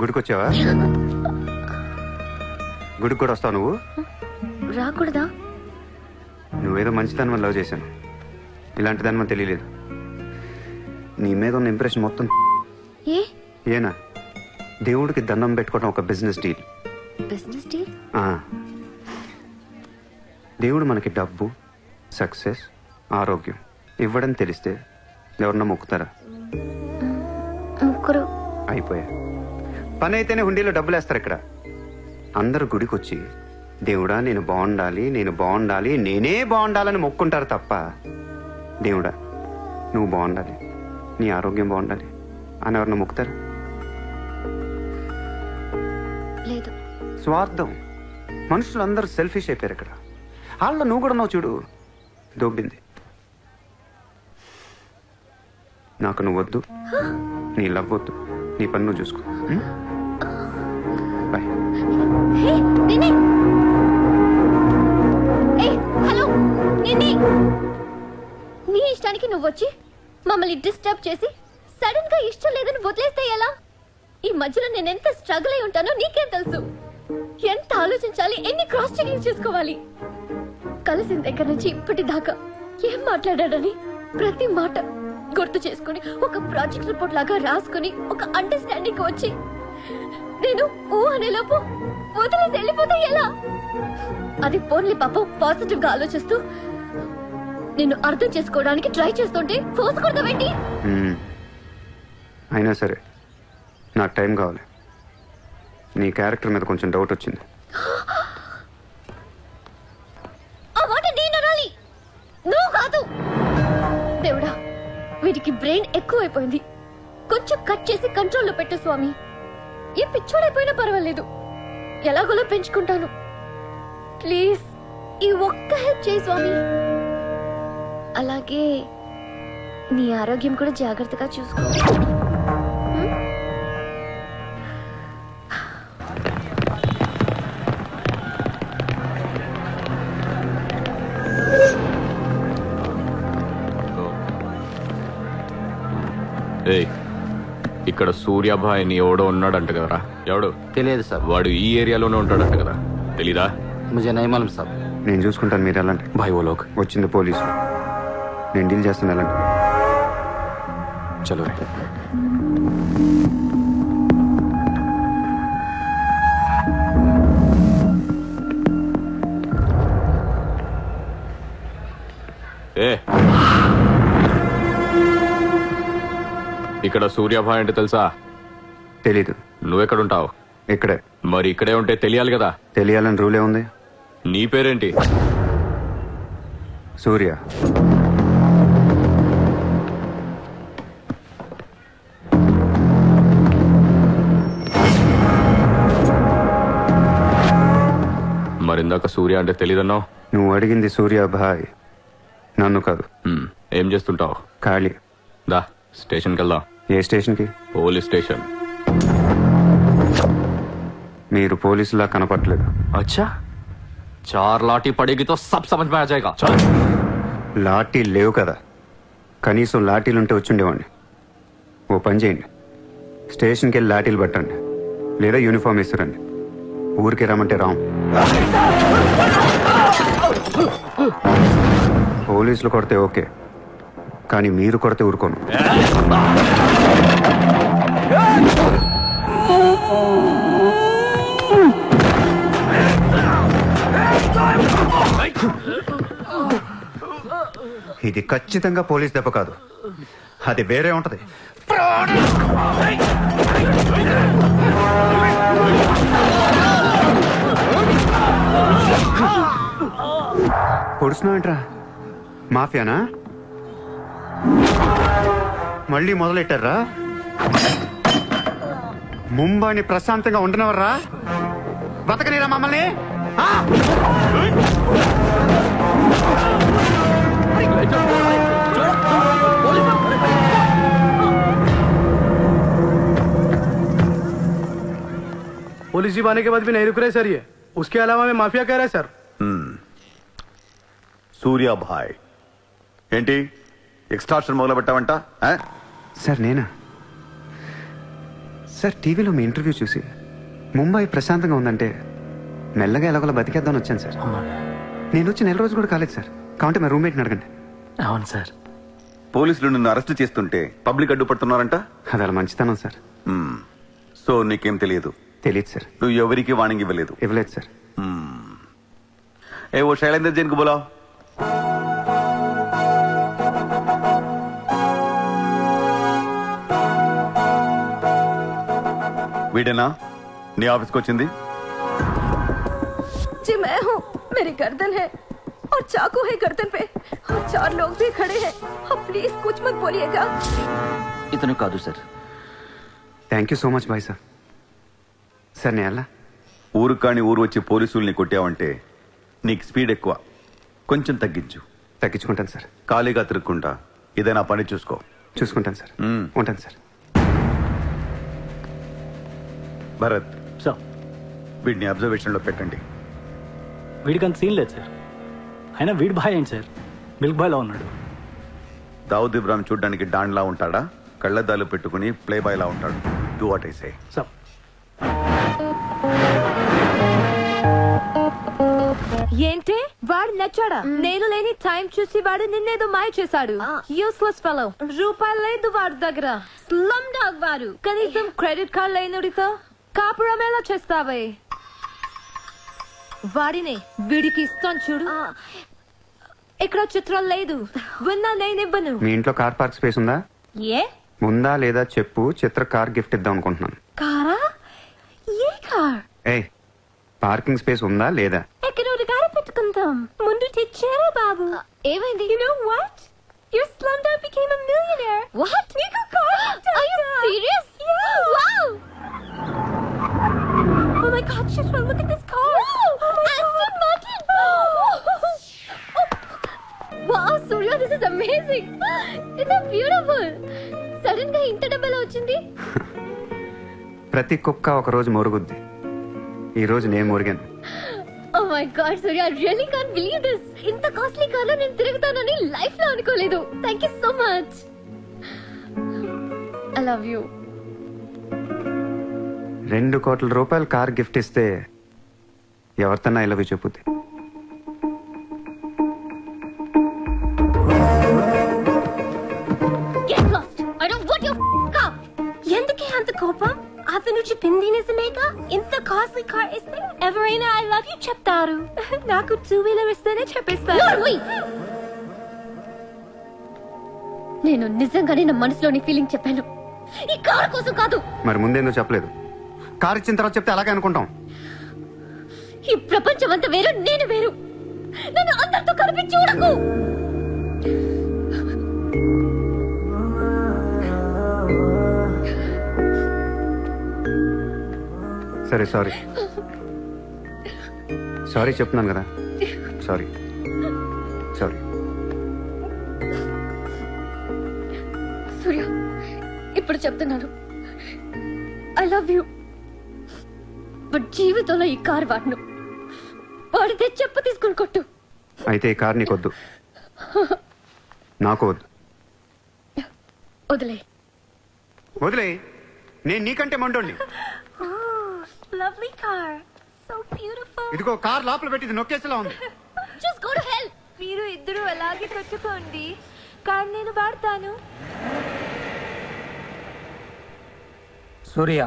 గుడికొచ్చావా? గుడికి కూడా వస్తావు నువ్వు? రాకూడదా? నువ్వేదో మంచిదాన్ని లవ్ చేశాను, ఇలాంటి దాని మనం తెలియలేదు. నీ మీద ఉన్న ఇంప్రెషన్ మొత్తం ఏనా దేవుడికి దండం పెట్టుకోవడం ఒక బిజినెస్ డీల్. Business deal? దేవుడు మనకి డబ్బు, సక్సెస్, ఆరోగ్యం ఇవ్వడం తెలిస్తే ఎవరన్నా మొక్కుతారా? ముగ్గురు అయిపోయా. పని అయితేనే హుండీలో డబ్బులు వేస్తారు. ఇక్కడ అందరూ గుడికి వచ్చి దేవుడా నేను బాగుండాలి, నేను బాగుండాలి, నేనే బాగుండాలని మొక్కుంటారు తప్ప దేవుడా నువ్వు బాగుండాలి, నీ ఆరోగ్యం బాగుండాలి అని ఎవరన్నా మొక్కుతారు? లేదు. స్వార్థం. మనుషులు అందరూ సెల్ఫిష్ అయిపోయారు ఇక్కడ. వాళ్ళ నువ్వు కూడా ఉన్నావు చూడు, దొబ్బింది. నాకు నువ్వు వద్దు, నీ లవ్ వద్దు, నీ పని నువ్వు చూసుకో. బాయ్. హలో నిన్ని, నీ ఇష్టానికి నువ్వు వచ్చి మమ్మల్ని డిస్టర్బ్ చేసి సడన్ గా ఇష్టం లేదని వదిలేస్తే ఎలా? ఈ మధ్యలో నేను ఎంత స్ట్రగుల్ అయి ఉంటానో నీకేం తెలుసు? ఎంత ఆలోచించాలి, ఎన్ని క్రాస్ చెకింగ్ చేసుకోవాలి. కలిసిన దగ్గర నుంచి ఇప్పటిదాకా ఏం మాట్లాడాడని ప్రతి మాట గుర్తు చేసుకుని ఒక ప్రాజెక్ట్ రిపోర్ట్ లాగా రాసుకుని ఒక అండర్స్టాండింగ్ వచ్చి నేను ఊ అనేలోపు వదిలేసి వెళ్ళిపోతే ఎలా? అది పోన్లీ పాపం పాజిటివ్ గా ఆలోచిస్తూ నిన్ను అర్థం చేసుకోవడానికి ట్రై చేస్తుంటే ఫోర్స్ కొడతావేంటి? అయినా సరే నాకు టైం కావాలి. నీ క్యారెక్టర్ మీద కొంచెం డౌట్ వచ్చింది. ఆ మాట నేను అనాలి, నువ్వు కాదు. దేవుడా, వీటికి బ్రెయిన్ ఎక్కువైపోయింది. కొంచెం కట్ చేసి కంట్రోల్లో పెట్టు స్వామి. ఏ పిచ్చోడైపోయినా పర్వాలేదు, ఎలాగోలా పెంచుకుంటాను. ప్లీజ్ ఈ ఒక్క హెల్ప్ చేయి స్వామి. అలాగే నీ ఆరోగ్యం కూడా జాగ్రత్తగా చూసుకో. ఇక్కడ సూర్యాభాయ్ అని ఎవడో ఉన్నాడంట కదరా? ఎవడు? తెలియదు సార్. వాడు ఈ ఏరియాలోనే ఉంటాడంట కదా, తెలీదా? ముజే నహీ మాలూమ్ సాబ్. నేను చూసుకుంటాను, మీరు వెళ్ళండి. భాయ్ ఓ లోగ్ వచ్చింది పోలీసు, నేను డీల్ చేస్తాను, వెళ్ళండి. చలో రే. ఇక్కడ సూర్యాభాయ్ అంటే తెలుసా? తెలీదు. నువ్వెక్కడుంటావు? ఇక్కడే. మరి ఇక్కడే ఉంటే తెలియాలి కదా. తెలియాలని రూలే ఉంది. నీ పేరేంటి? సూర్య. మరిందాక సూర్య అంటే తెలీదన్నావు. నువ్వు అడిగింది సూర్యాభాయ్, నన్ను కాదు. ఏం చేస్తుంటావు? ఖాళీ. దా స్టేషన్కి వెళ్దాం. ఏ స్టేషన్కి? Police station. మీరు పోలీసులా కనపట్లేదు. అచ్చా, 4 లాఠీ పడేగి తో సబ్ సమజ్ మే ఆ జాయేగా. లాఠీ లేవు కదా, కనీసం లాఠీలుంటే వచ్చుండేవాడిని. ఓ పని చేయండి, స్టేషన్కి వెళ్ళి లాఠీలు పట్టండి, లేదా యూనిఫామ్ ఇస్తారండి. ఊరికి రమ్మంటే రాం. పోలీసులు కొడితే ఓకే, కానీ మీరు కొడితే ఊరుకోను. ఇది ఖచ్చితంగా పోలీస్ దెబ్బ కాదు, అది వేరే ఉంటది. పొడుస్తున్నావేంట్రా? మాఫియానా? మళ్ళీ మొదలెట్టారా? ముంబైని ప్రశాంతంగా ఉండనవర్రా? బతకనీరా మమ్మల్ని? पुलिस जीप आने के बाद भी नहीं रुक रहे सर ये. उसके अलावा मैं माफिया कह रहा है सर. సూర్యాభాయ్ ఏంటి ఎక్స్ట్రాక్షన్ మొదలు పెట్టావంట? సార్ నేనా? సార్ టీవీలో మీ ఇంటర్వ్యూ చూసి ముంబై ప్రశాంతంగా ఉందంటే మెల్లగా ఎలాగోలా బతికేద్దామని వచ్చాను సార్. నేను వచ్చి 1 రోజు కూడా కాలేదు సార్. కాబట్టి మా రూమ్మేట్ని అడగండి. అవును సార్. పోలీసులు నిన్ను అరెస్ట్ చేస్తుంటే పబ్లిక్ అడ్డుపడుతున్నారంట. అది అలా మంచితనం సార్. సో నీకేం తెలియదు? తెలియదు సార్. నువ్వు ఎవరికి వార్నింగ్ ఇవ్వలేదు? ఇవ్వలేదు సార్. ఏ ఓ శైలేంద్ర జైన్ కు బోలావ్. వీడేనా నీ ఆఫీస్కి వచ్చింది? जी मैं हूँ. मेरी गर्दन है और चाकू है गर्दन पे और 4 लोग भी खड़े हैं. आप प्लीज कुछ मत बोलिएगा. इतने कादू sir. Thank you so much bye sir. Sir నేను ఎలా? ఊరు కాని ఊరు వచ్చి పోలీసుల్ని కొట్టావంటే నీకు స్పీడ్ ఎక్కువ, కొంచెం తగ్గించు. తగ్గించుకుంటాను సార్. ఖాళీగా తిరుక్కుంటా ఏదైనా పని చూసుకో. చూసుకుంటాను సార్. ఉంటాను సార్. భరత్ సార్, వీడిని అబ్జర్వేషన్ లో పెట్టండి. వీడికి అంత సీన్ లేదు సార్. అయినా వీడి భాయ్ ఏంటి సార్, మిల్క్ బాయ్ లా ఉన్నాడు. దావుద్ ఇబ్రాహిం చూడ్డానికి డాన్ లా ఉంటాడా? కళ్ళద్దాలు పెట్టుకుని ప్లే బాయ్ లా ఉంటాడు. Do what I say. Sir ఏంటి వాడు నచ్చాడా? నేను లేని టైం చూసి వాడు నిన్నేదో మాయ చేశాడు. Useless fellow. రూపాయలు లేదు వాడి దగ్గర. స్లమ్ డాగ్ వాడు. కనీసం క్రెడిట్ కార్డ్ లేనుడితో కాపురం ఎలా చేస్తావే? వాడిని వీడికి ఇస్తాను చూడు. ఇక్కడ చిత్రం లేదు. విన్నా నేనివ్వను. మీ ఇంట్లో కార్ పార్క్ స్పేస్ ఉందా? ఏ ఉందా లేదా చెప్పు. చిత్ర కార్ గిఫ్ట్ ఇద్దాం అనుకుంటున్నాను. కారా? ఏ కార్? ఏ పార్కింగ్ స్పేస్ ఉందా లేదా? ఎక్కడ గారి పెట్టుకుంటాం. ముందు తెచ్చారా బాబు? ఏమైంది? You know what? Your slumdog became a millionaire. What? నీకు car Are you serious? Yeah. Wow! Oh my God, Chitra, look at this car. Oh my Aston Martin! Wow, Surya, this is amazing. It's so beautiful. Sudden గా ఇంత డబ్బులు వచ్చింది. ప్రతి కుక్క ఒక రోజు మురుగుద్ది. ఈ రోజు నేను మురిగాను. Oh my God, Surya, I really can't believe this. ఇంత కాస్ట్లీ కార్లో నేను తిరుగుతానని లైఫ్ లో అనుకోలేదు. Thank you so much. I love you. 2 కోట్ల రూపాయలు కార్ గిఫ్ట్ ఇస్తే ఎవరితోనా ఇలా చెప్పుద్ది. Get lost. I don't want your car. ఎందుకే అంత కోపం? అతను చెప్పింది నిజమేగా? ఇంత కాస్ట్లీ కార్ ఇస్తే ఎవరైనా ఐ లవ్ యూ చెప్తారు. నాకు 2-wheeler ఇస్తేనే చెప్పేస్తారు. Norway. నేను నిజంగానే నా మనసులోని ఫీలింగ్ చెప్పాను. ఈ కార్ కోసం కాదు. మరి ముందేందో చెప్పలేదు. కార్ ఇచ్చిన తర్వాత చెప్తే అలాగే అనుకుంటాం. ఈ ప్రపంచం అంతా వేరు, నేను వేరు. నన్ను అందరితో కలిపి చూడకు. సరే సారీ సారీ చెప్తున్నాను కదా. Sorry sorry. సూర్య, ఇప్పుడు చెప్తున్నాను, ఐ లవ్ యూ. బట్ జీవితంలో ఈ కార్ వాడను. వాడితే చెప్ప తీసుకుని కొట్టు. అయితే ఈ కార్ నీకొద్దు, నాకు వద్దు. వదిలే. వదిలే. నేను నీకంటే మండోండి. Lovely car. So beautiful. ఇదిగో కార్ లోపల పెట్టింది నొక్కేసేలా ఉంది. Just go to hell. మీరు ఇద్దరు అలాగే పెట్టుకోండి. కార్ నేను వాడతాను. సూర్య,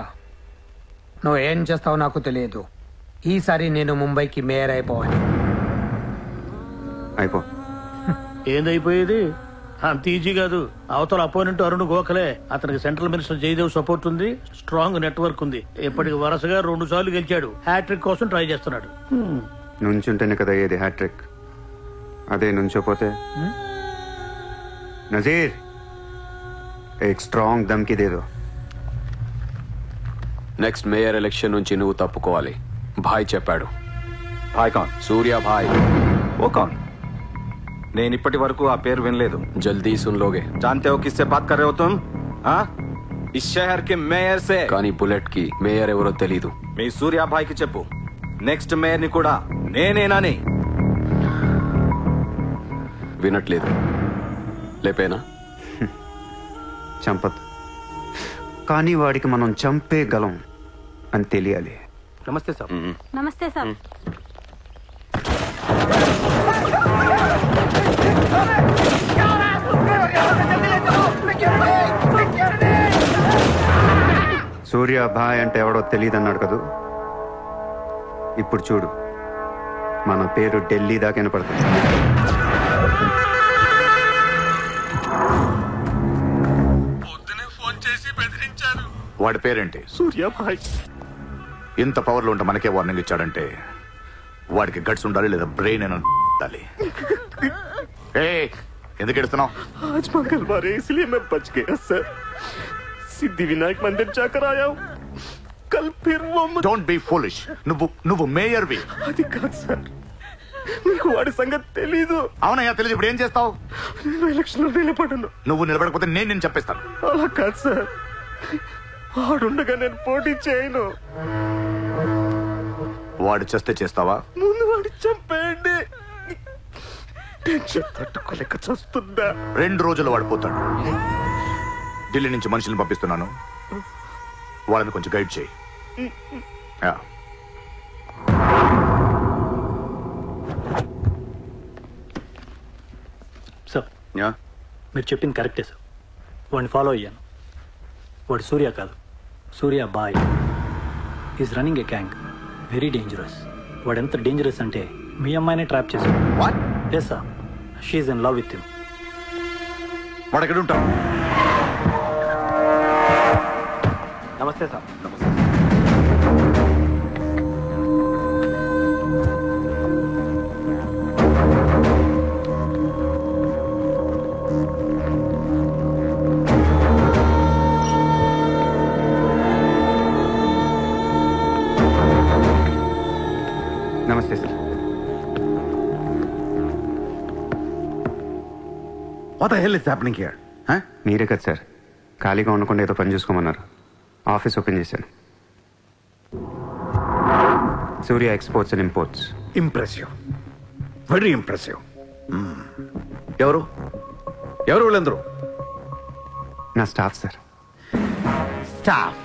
నువ్వు ఏం చేస్తావో నాకు తెలియదు. ఈసారి నేను ముంబైకి మేయర్ అయిపోవాలి. అయిపో. ఏందైపోయేది? అంత ఈజీ కాదు. అవతల అపోనెంట్ అరుణ్ గోఖలే. అతనికి సెంట్రల్ మినిస్టర్ జయదేవ్ సపోర్ట్ ఉంది, స్ట్రాంగ్ నెట్వర్క్ ఉంది. ఇప్పటికి వరుసగా 2 సార్లు గెలిచాడు. హ్యాట్రిక్ కోసం ట్రై చేస్తున్నాడు. నుంచుంటేనే కదా ఏది హ్యాట్రిక్. అదే నుంచోపోతే నజీర్ एक स्ट्रांग धमकी दे दो. నెక్స్ట్ మేయర్ ఎలక్షన్ నుంచి నువ్వు తప్పుకోవాలి. భాయ్ చెప్పాడు. భాయ్ కౌన్? సూర్య భాయ్. ఓ కౌన్? నేను ఇప్పటి వరకు ఆ పేరు వినలేదు. జల్దీ సున్ లోగే. जानते हो किससे बात कर रहे हो तुम? हाँ, इस शहर के మేయర్ से. కానీ బుల్లెట్ కి మేయర్ ఎవరో తెలీదు. మీ సూర్య భాయ్ కి చెప్పు, నెక్స్ట్ మేయర్ ని కూడా నేనేనని. వినట్లేదు. లేపేనా? చంపదు, కానీ వాడికి మనం చంపేయగలం అని తెలియాలి. నమస్తే సార్. నమస్తే సార్. సూర్య భాయ్ అంటే ఎవడో తెలియదు అన్నాడు కదూ. ఇప్పుడు చూడు, మన పేరు ఢిల్లీ దాకా వినపడుతుంది. వాడి పేరేంటి? సూర్య భాయ్. ఇంత పవర్లో ఉంటే మనకే వార్నింగ్ ఇచ్చాడంటే వాడికి గట్స్ ఉండాలి, లేదా బ్రెయిన్ ఉండాలి. ఎందుకు ఎడుస్తున్నావు? आज मंगलवार है इसलिए मैं बच गया सर. सिद्धिविनायक मंदिर जाकर आया हूँ. कल फिर वो डोंट बी फूलिश. నువ్వు మేయర్ వి. అది కాదు సార్, మీకు వాడి సంగతి తెలీదు. అవునయ్యా తెలీదు. ఇప్పుడు ఏం చేస్తావు? నేను ఎలక్షన్ లో నిలబడను. నువ్వు నిలబడకపోతే నేను చెప్పేస్తాను. అలా కాదు సార్, వాడుండగా నేను పోటీ చేయను. వాడు చేస్తే చేస్తావా? ముందు వాడి చంపేయండి. టెన్షన్ తట్టుకోలేక చూస్తుందా. 2 రోజులు వాడిపోతాడు. ఢిల్లీ నుంచి మనుషులను పంపిస్తున్నాను, వాళ్ళని కొంచెం గైడ్ చేయి. సార్, మీరు చెప్పింది కరెక్టే సార్. వాడిని ఫాలో అయ్యాను. వాడు సూర్య కాదు, సూర్య బాయ్. Is running a gang, very dangerous. వాడు ఎంత డేంజరస్ అంటే మీ అమ్మాయిని ట్రాప్ చేశాడు. What? Yes sir, she's in love with him. వాడు ఎక్కడ ఉంటాడు? నమస్తే సార్. నమస్తే sir. What the hell is happening here? మీరే కదా సార్ ఖాళీగా ఉండకుండా ఏదో పని చూసుకోమన్నారు. ఆఫీస్ ఓపెన్ చేశాను. Surya exports and imports. Impressive, very impressive. ఎవరు ఎవరు వీళ్ళందరూ? నా స్టాఫ్ సార్. స్టాఫ్?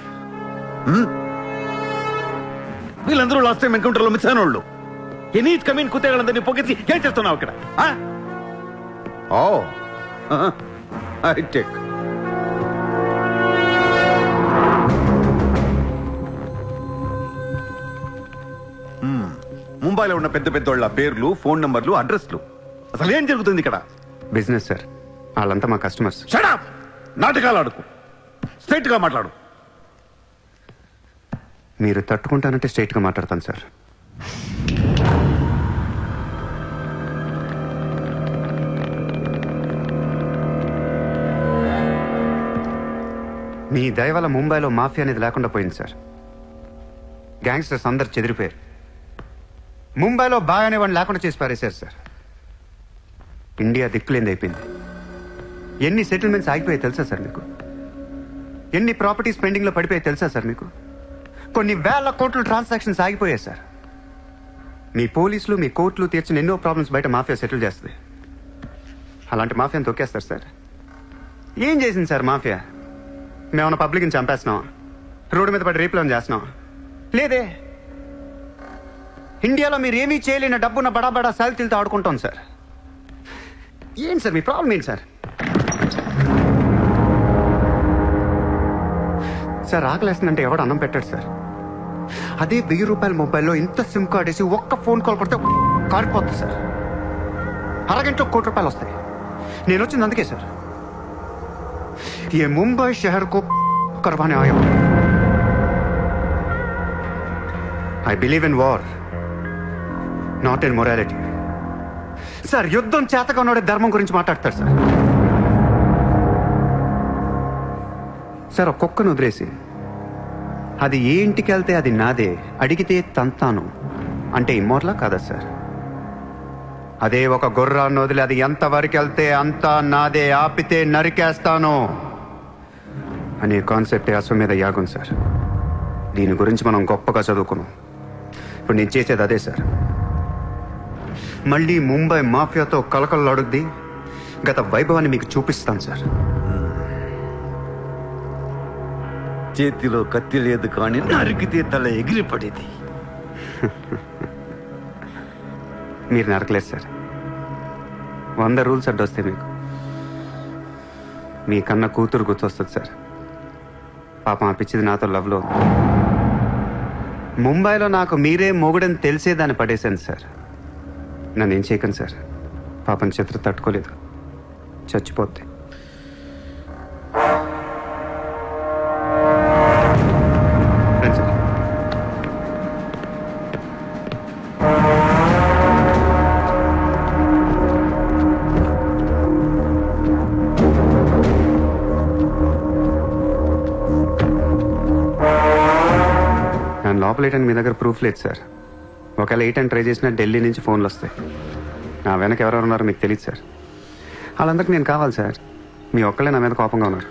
వీళ్ళందరూ లాస్ట్ టైం ఎన్కౌంటర్లో మిస్ అయిన వాళ్ళు. ఎనీట్ కమీన్ కుతేగాళ్ళందరినీ పొగేసి ఏం చేస్తున్నావు ఇక్కడ? ఓ హైటెక్. ముంబైలో ఉన్న పెద్ద పెద్దోళ్ళ పేర్లు, ఫోన్ నంబర్లు, అడ్రస్లు. అసలు ఏం జరుగుతుంది ఇక్కడ? బిజినెస్ సార్, వాళ్ళంతా మా కస్టమర్స్. Shut up! నాటకాలు ఆడుకు, స్ట్రైట్ గా మాట్లాడు. మీరు తట్టుకుంటానంటే స్ట్రైట్గా మాట్లాడతాను సార్. మీ దయ వల్ల ముంబైలో మాఫియా అనేది లేకుండా పోయింది సార్. గ్యాంగ్స్టర్స్ అందరు చెదిరిపోయారు. ముంబైలో బాగా అనేవాడిని లేకుండా చేసి పారేశారు సార్. ఇండియా దిక్కులేంది అయిపోయింది. ఎన్ని సెటిల్మెంట్స్ ఆగిపోయాయి తెలుసా సార్ మీకు? ఎన్ని ప్రాపర్టీస్ పెండింగ్లో పడిపోయాయి తెలుసా సార్ మీకు? కొన్ని వేల కోట్ల ట్రాన్సాక్షన్స్ ఆగిపోయాయి సార్. మీ పోలీసులు, మీ కోర్టులు తీర్చిన ఎన్నో ప్రాబ్లమ్స్ బయట మాఫియా సెటిల్ చేస్తుంది. అలాంటి మాఫియాని తొక్కేస్తారు సార్. ఏం చేసింది సార్ మాఫియా? మేమన్నా పబ్లిక్ని చంపేస్తున్నాం, రోడ్డు మీద పడి రేపులను చేస్తున్నాం? లేదే. ఇండియాలో మీరు ఏమీ చేయలేని డబ్బున్న బడా బడా సాల్తీలతో ఆడుకుంటాం సార్. ఏంటి సార్ మీ ప్రాబ్లం ఏంటి సార్? సార్ ఆకలేస్తుందంటే ఎవడు అన్నం పెట్టాడు సార్. అదే 1000 రూపాయల మొబైల్లో ఇంత సిమ్ కార్డ్ వేసి ఒక్క ఫోన్ కాల్ కొడితే కారిపోతుంది సార్. అరగంటలో 1 కోటి రూపాయలు వస్తాయి. నేను వచ్చింది అందుకే సార్. ये मुंबई शहर को करवाने आया हूं. I believe in war, not in morality. Sir యుద్ధం చేతగా ఉన్నోడే ధర్మం గురించి మాట్లాడతారు సార్. సార్ ఒక కుక్కను వదిలేసి అది ఏ ఇంటికి వెళ్తే అది నాదే, అడిగితే తంతాను అంటే ఇమ్మోర్లా కాదా సార్? అదే ఒక గుర్రాన్ని వదిలి అది ఎంతవరకు వెళ్తే అంతా నాదే, ఆపితే నరికేస్తాను అనే కాన్సెప్టే అశ్వమేధ యాగం సార్. దీని గురించి మనం గొప్పగా చదువుకున్నాం. ఇప్పుడు నేను చేసేది అదే సార్. మళ్ళీ ముంబై మాఫియాతో కలకలలాడుద్ది గత వైభవాన్ని మీకు చూపిస్తాను సార్. చేతిలో కత్తి లేదు కానీ నరికితే తల ఎగిరిపడేది. మీరు నరకలేదు సార్. 100 రూల్స్ అడ్డొస్తాయి మీకు. మీ కన్నా కూతురు గుర్తొస్తుంది సార్. పాపం ఆపిచ్చింది నాతో లవ్లో. ముంబైలో నాకు మీరే మొగుడని తెలిసేదాన్ని పడేశాను సార్. నన్ను ఏం చేయకండి సార్. పాపం చిత్ర తట్టుకోలేదు, చచ్చిపోద్ది. నేను లోపలేయడానికి మీ దగ్గర ప్రూఫ్ లేదు సార్. ఒకవేళ 8 అని ట్రై చేసినా ఢిల్లీ నుంచి ఫోన్లు వస్తాయి. నా వెనక ఎవరెవరు ఉన్నారో మీకు తెలియదు సార్. వాళ్ళందరికీ నేను కావాలి సార్. మీ ఒక్కళ్ళే నా మీద కోపంగా ఉన్నారు.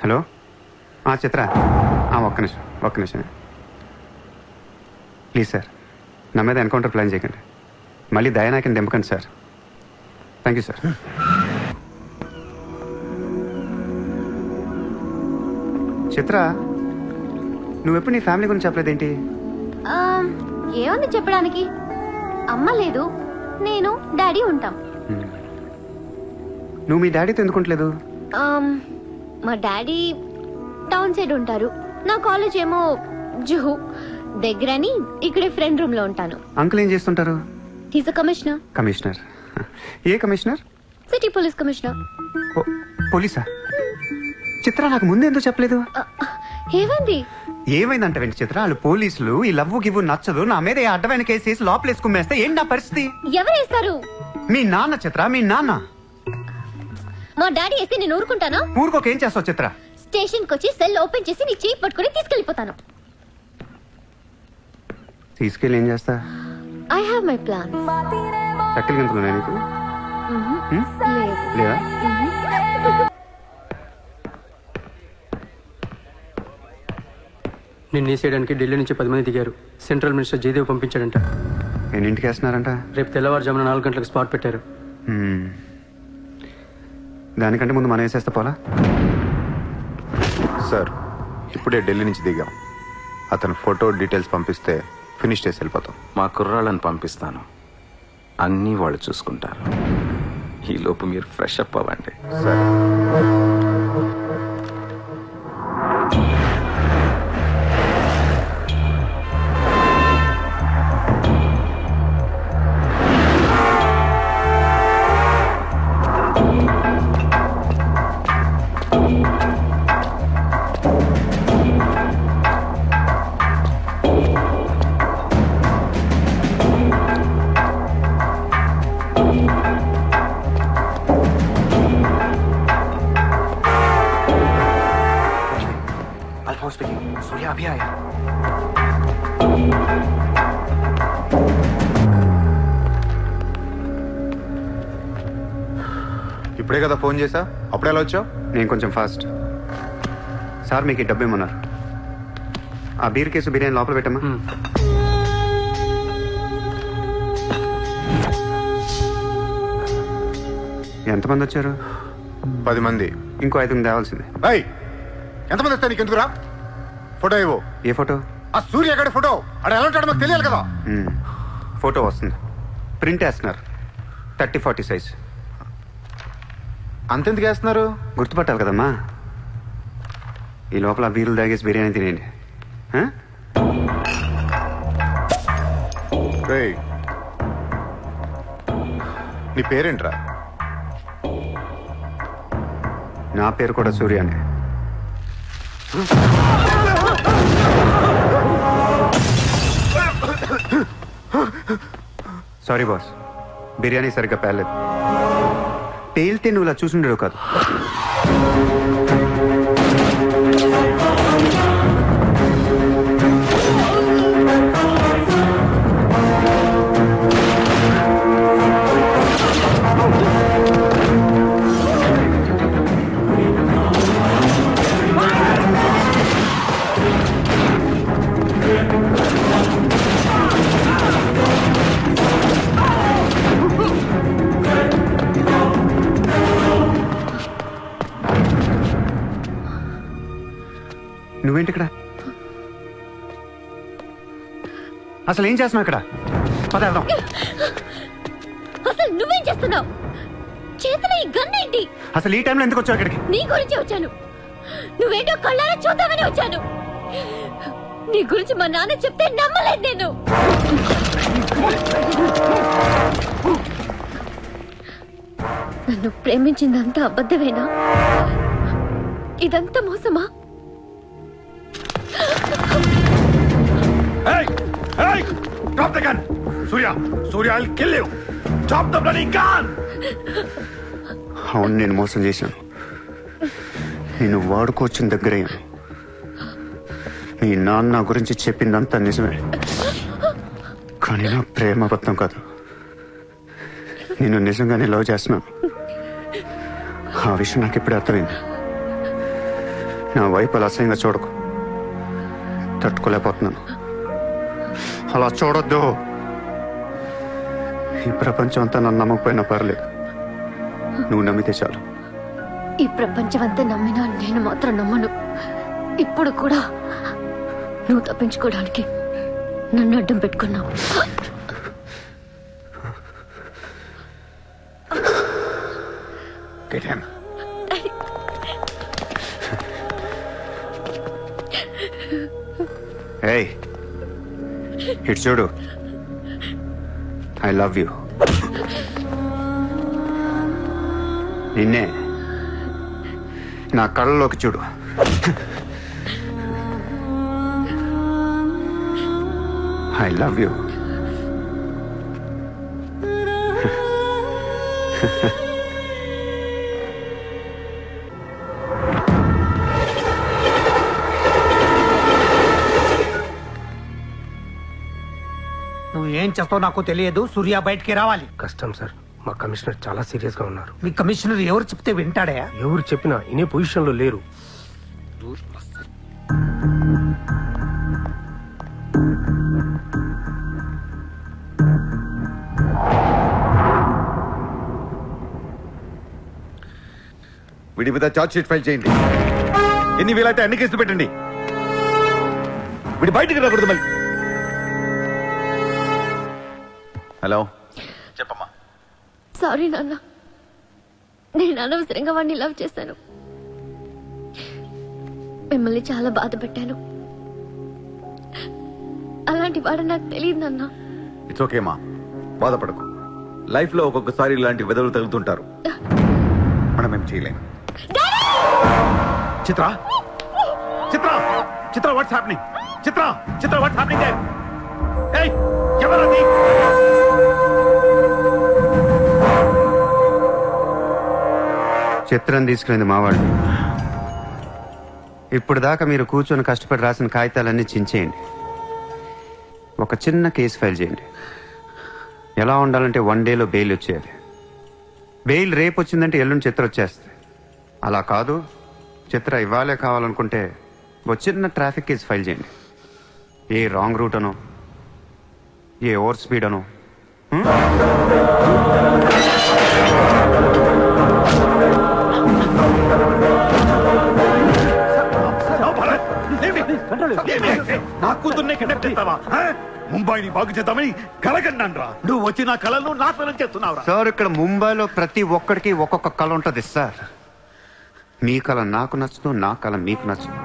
హలో చిత్ర, ఒక్క నిమిషం ప్లీజ్ సార్. నా మీద ఎన్కౌంటర్ ప్లాన్ చేయకండి. మళ్ళీ దయానాయకని దింపకండి sir. Thank you sir. Chitra, నువ్వెప్పుడు నీ ఫ్యామిలీ గురించి చెప్పలేదేంటి? ఏముంది చెప్పడానికి? అమ్మ లేదు, నేను డాడీ ఉంటాం. నువ్వు మీ డాడీతో ఎందుకుంటలేదు? మా డాడీ టౌన్ సైడ్ ఉంటారు, నా కాలేజ్ ఏమో జుహు దగ్గరని ఇక్కడే ఫ్రెండ్ రూమ్ లో ఉంటాను. అంకుల్ ఏం చేస్తుంటారు? He's a commissioner. కమిషనర్? ఏ కమిషనర్? City police commissioner. పోలీసా? చిత్ర నాకు ముందు ఎందుకు చెప్పలేదు? ఏమైంది? ఏమైందంట వెంట చిత్ర, వాళ్ళు పోలీసులు ఈ లవ్వు గివ్వు నచ్చదు నా మీద అడ్డమైన కేసు వేసి లోపలేసి కుమ్మేస్తే ఏంటి నా పరిస్థితి? ఎవరేస్తారు? మీ నాన్న చిత్ర, మీ నాన్న. మా డాడీ వేస్తే నేను ఊరుకుంటానా? ఊరుకోక ఏం చేస్తావు చిత్ర? స్టేషన్ కి వచ్చి సెల్ ఓపెన్ చేసి నీ చేయి పట్టుకుని తీసుకెళ్లిపోతాను. తీసుకెళ్ళి ఏం చేస్తా? I have my plan. చక్కలు గింతలున్నా నీకు? లేదా? నిన్ను వేసేయడానికి ఢిల్లీ నుంచి 10 మంది దిగారు. సెంట్రల్ మినిస్టర్ జయదేవ్ పంపించాడంట. ఎన్నింటికి వేస్తున్నారంట? రేపు తెల్లవారుజామున 4 గంటలకు స్పాట్ పెట్టారు. దానికంటే ముందు మనం వేసేస్తే పోలా? సార్ ఇప్పుడే ఢిల్లీ నుంచి దిగాం. అతను ఫోటో డీటెయిల్స్ పంపిస్తే ఫినిష్ చేసి వెళ్ళిపోతాం. మా కుర్రాళ్ళని పంపిస్తాను, అన్నీ వాళ్ళు చూసుకుంటారు. ఈ లోపు మీరు ఫ్రెష్ అప్ అవ్వండి. సరే. सूर्या अभी आया. ఇప్పుడే కదా ఫోన్ చేసా, అప్పుడు ఎలా వచ్చావు? నేను కొంచెం ఫాస్ట్. సార్ మీకు డబ్బు ఏమన్నారు? ఆ బీర్ కేసు బిర్యానీ లోపల పెట్టమ్మా. ఎంతమంది వచ్చారు? 10 మంది. ఇంకో 5 మంది తేవాల్సింది. ఎంతమంది వస్తా నీకు ఎందుకురా? ఫోటో ఇవ్వు. ఏ ఫోటో? ఆ సూర్య గడి ఫోటో. అక్కడ ఎలా ఉంటాడో మాకు తెలియాలి కదా. ఫోటో వస్తుంది, ప్రింట్ వేస్తున్నారు. 30-40 సైజ్. అంతెందుకు వేస్తున్నారు? గుర్తుపట్టాలి కదమ్మా. ఈ లోపల బీరులు తాగేసి బిర్యానీ తినేయండి. నీ పేరేంట్రా? నా పేరు కూడా సూర్యానే. సారీ బాస్, బిర్యానీ సరిగ్గా పేర్లేదు. పేలితే నువ్వు ఇలా చూసుండడు కాదు. నువ్వేంటి ఇక్కడ? అసలు ఏం చేస్తున్నావు ఇక్కడ? పదేద్దాం. అసలు నువ్వేం చేస్తున్నావు? చేతిలో ఈ గన్ ఏంటి? అసలు ఈ టైంలో ఎందుకు వచ్చావు ఇక్కడికి? నీ గురించి వచ్చాను. నువ్వేంటో కళ్ళారా చూద్దామని వచ్చాను. నీ గురించి మా నాన్న చెప్తే నమ్మలేదు నేను. నన్ను ప్రేమించిందంతా అబద్ధమేనా? ఇదంతా మోసమా? Hey! Hey! Drop the gun! Surya! Surya, I'll kill you! Drop the bloody gun! అవును, నేను మోసం చేశాను. నేను వాడుకోవచ్చిన దగ్గరయ్యాను. మీ నాన్న గురించి చెప్పిందంతా నిజమే, కానీ నా ప్రేమ అబద్ధం కాదు. నేను నిజంగానే లవ్ చేస్తున్నాను. ఆ విషయం నాకు ఇప్పుడే అర్థమైంది. నా వైపు అలా అసహ్యంగా చూడకు. తట్టుకోలేకపోతున్నాను. అలా చూడొద్దు. ఈ ప్రపంచం అంతా నన్ను నమ్మకపోయినా పర్లేదు, నువ్వు నమ్మితే చాలు. ఈ ప్రపంచం అంతా నమ్మినా నేను మాత్రం నమ్మను. ఇప్పుడు కూడా నువ్వు తప్పించుకోవడానికి నన్ను అడ్డం పెట్టుకున్నావు. ఏయ్ ఇటు చూడు. I love you. నిన్నే నా కళ్ళలోకి చూడు. I love you. నువ్వు ఏం చేస్తావు నాకు తెలియదు. సూర్య బయటికి రావాలి. కష్టం సార్, మా కమిషనర్ చాలా సీరియస్ గా ఉన్నారు. మీ కమిషనర్ ఎవరు చెప్తే వింటాడా? ఎవరు చెప్పినా ఇనే పొజిషన్ లో లేరు. వీడి మీద చార్జ్ షీట్ ఫైల్ చేయండి. ఎన్ని వీలైతే అన్ని కేసులు పెట్టండి. వీడి బయటికి రాకూడదు మళ్ళీ. హలో, చెప్పమ్మా. సారీ నాన్న, నేను అనవసరంగా వాడిని లవ్ చేశాను. మిమ్మల్ని చాలా బాధ పెట్టాను. అలాంటి వాడు నాకు తెలియదు నాన్న. ఇట్స్ ఓకే మా, బాధపడకు. లైఫ్ లో ఒక్కొక్కసారి ఇలాంటి వెదలు తగులుతుంటారు. మనం ఏం చేయలేము. Chitra Chitra Chitra what's happening? Chitra Chitra what's happening there? ఏయ్, ఎవరది? చిత్రం తీసుకునేది మావాళ్ళు. ఇప్పుడు దాకా మీరు కూర్చొని కష్టపడి రాసిన కాగితాలన్నీ చించేయండి. ఒక చిన్న కేసు ఫైల్ చేయండి. ఎలా ఉండాలంటే 1 డేలో బెయిల్ వచ్చేయాలి. బెయిల్ రేపు వచ్చిందంటే ఎల్లుండి చిత్ర వచ్చేస్తుంది. అలా కాదు, చిత్ర ఇవ్వాలే కావాలనుకుంటే ఒక చిన్న ట్రాఫిక్ కేసు ఫైల్ చేయండి. ఏ రాంగ్ రూట్ అనో, ఏ ఓవర్ స్పీడ్ అనో. నా కూతుర్నే కిడ్నాప్ చేస్తావా? ముంబైని బాగు చేద్దామని కలగన్నాను రా. నువ్వు వచ్చి నా కళను నాశనం చేస్తున్నావురా. సార్, ఇక్కడ ముంబైలో ప్రతి ఒక్కడికి ఒక్కొక్క కళ ఉంటుంది సార్. మీ కళ నాకు నచ్చదు, నా కళ మీకు నచ్చదు.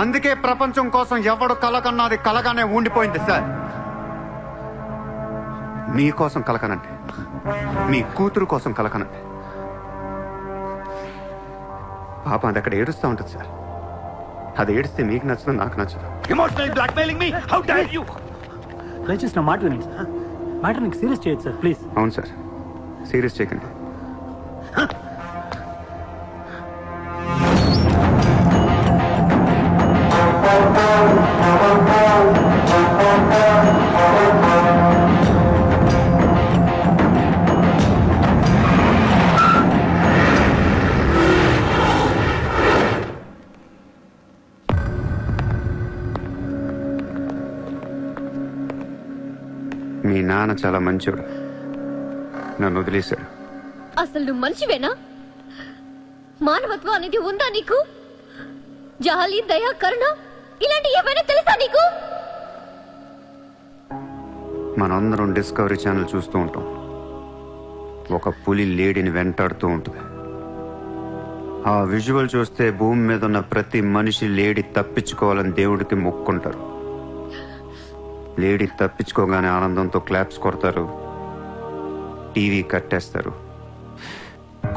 అందుకే ప్రపంచం కోసం ఎవడు కళ కన్నా అది కలగానే ఉండిపోయింది సార్. మీకోసం కలకనండి, మీ కూతురు కోసం కలకనండి. పాపం అది అక్కడ ఏడుస్తూ ఉంటుంది సార్. అది ఏడిస్తే మీకు నచ్చదు, నాకు నచ్చదు. Emotional blackmailing me, how dare you? దయచేసి నా మాట వినండి సార్. మ్యాటర్ నీకు సీరియస్ చేయొచ్చు సార్, ప్లీజ్. అవును సార్, సీరియస్ చేయకండి. మీ నాన్న చాలా మంచివాడు, నన్ను వదిలేశాడు. అసలు నువ్వు మనిషివేనా? మానవత్వం అనేది ఉందా నీకు? జాలి, దయ, కరుణ ఇలాంటి ఏమైనా తెలుసా నీకు? మనందరం డిస్కవరీ ఛానల్ చూస్తూ ఉంటాం. ఒక పులి లేడీని వెంటాడుతూ ఉంటుంది. ఆ విజువల్ చూస్తే భూమి మీద ఉన్న ప్రతి మనిషి లేడీ తప్పించుకోవాలని దేవుడికి మొక్కుంటారు. లేడీ తప్పించుకోగానే ఆనందంతో క్లాప్స్ కొడతారు, టీవీ కట్టేస్తారు,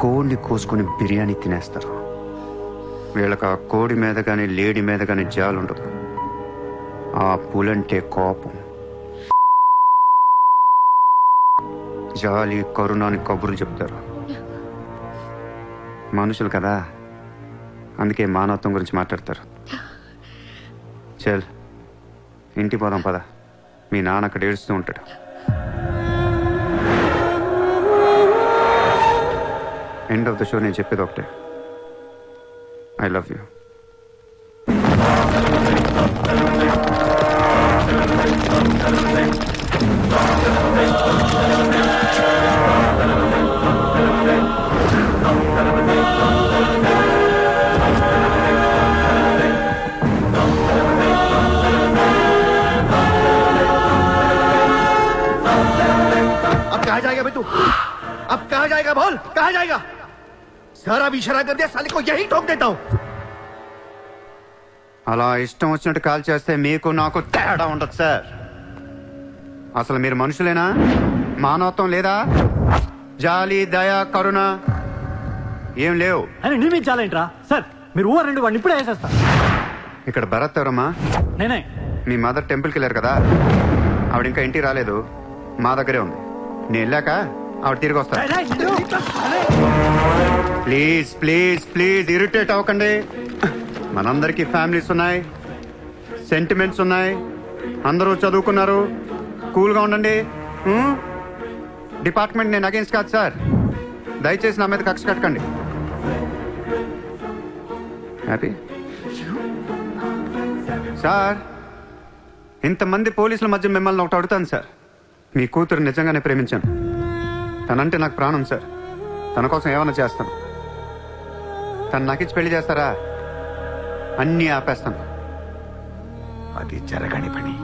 కోడిని కోసుకొని బిర్యానీ తినేస్తారు. వీళ్ళకి ఆ కోడి మీద కానీ లేడీ మీద కానీ జాలి ఉండదు. ఆ పులంటే కోపం. జాలి, కరుణాని కబుర్లు చెప్తారు. మనుషులు కదా, అందుకే మానవత్వం గురించి మాట్లాడతారు. చల్, ఇంటికి పోదాం పద. మీ నాన్న అక్కడ ఏడుస్తూ ఉంటాడు. ఎండ్ ఆఫ్ ద షో నేను చెప్పేది ఒకటే, ఐ లవ్ యూ. कहाँ जाएगा बे तू? अब कहाँ जाएगा बोल, कहाँ जाएगा? सारा भी इशारा कर दिया, साले को यही ठोक देता हूँ. అలా ఇష్టం వచ్చినట్టు కాల్ చేస్తే మీకు నాకు తేడా ఉండదు సార్. అసలు మీరు మనుషులేనా? మానవత్వం లేదా? జాలి, దయ, కరుణ ఏం లేవు. అని నీ మీద చాలేంట్రా సార్? మీరు ఊరు రెండు వాడిని ఇప్పుడే వేసేస్తా. ఇక్కడ భరత్ ఎవరమ్మా? నేనే. మీ మదర్ టెంపుల్కి వెళ్ళారు కదా, ఆవిడ ఇంకా ఇంటికి రాలేదు, మా దగ్గరే ఉంది. నేను వెళ్ళాక ఆవిడ తిరిగి వస్తా. ప్లీజ్ ప్లీజ్ ప్లీజ్ ఇరిటేట్ అవ్వకండి. మనందరికీ ఫ్యామిలీస్ ఉన్నాయి, సెంటిమెంట్స్ ఉన్నాయి, అందరూ చదువుకున్నారు. కూల్గా ఉండండి. డిపార్ట్మెంట్ నేను అగేన్స్ట్ కాదు సార్. దయచేసి నా మీద కక్ష కట్టకండి. Happy sir. ఇంతమంది పోలీసుల మధ్య మిమ్మల్ని ఒకటి అడుగుతాను సార్. మీ కూతురు నిజంగానే ప్రేమించాను. తనంటే నాకు ప్రాణం సార్. తన కోసం ఏమైనా చేస్తాను. తను నాకిచ్చి పెళ్లి చేస్తారా? అన్నీ ఆపేస్తాను. అది జరగని పని.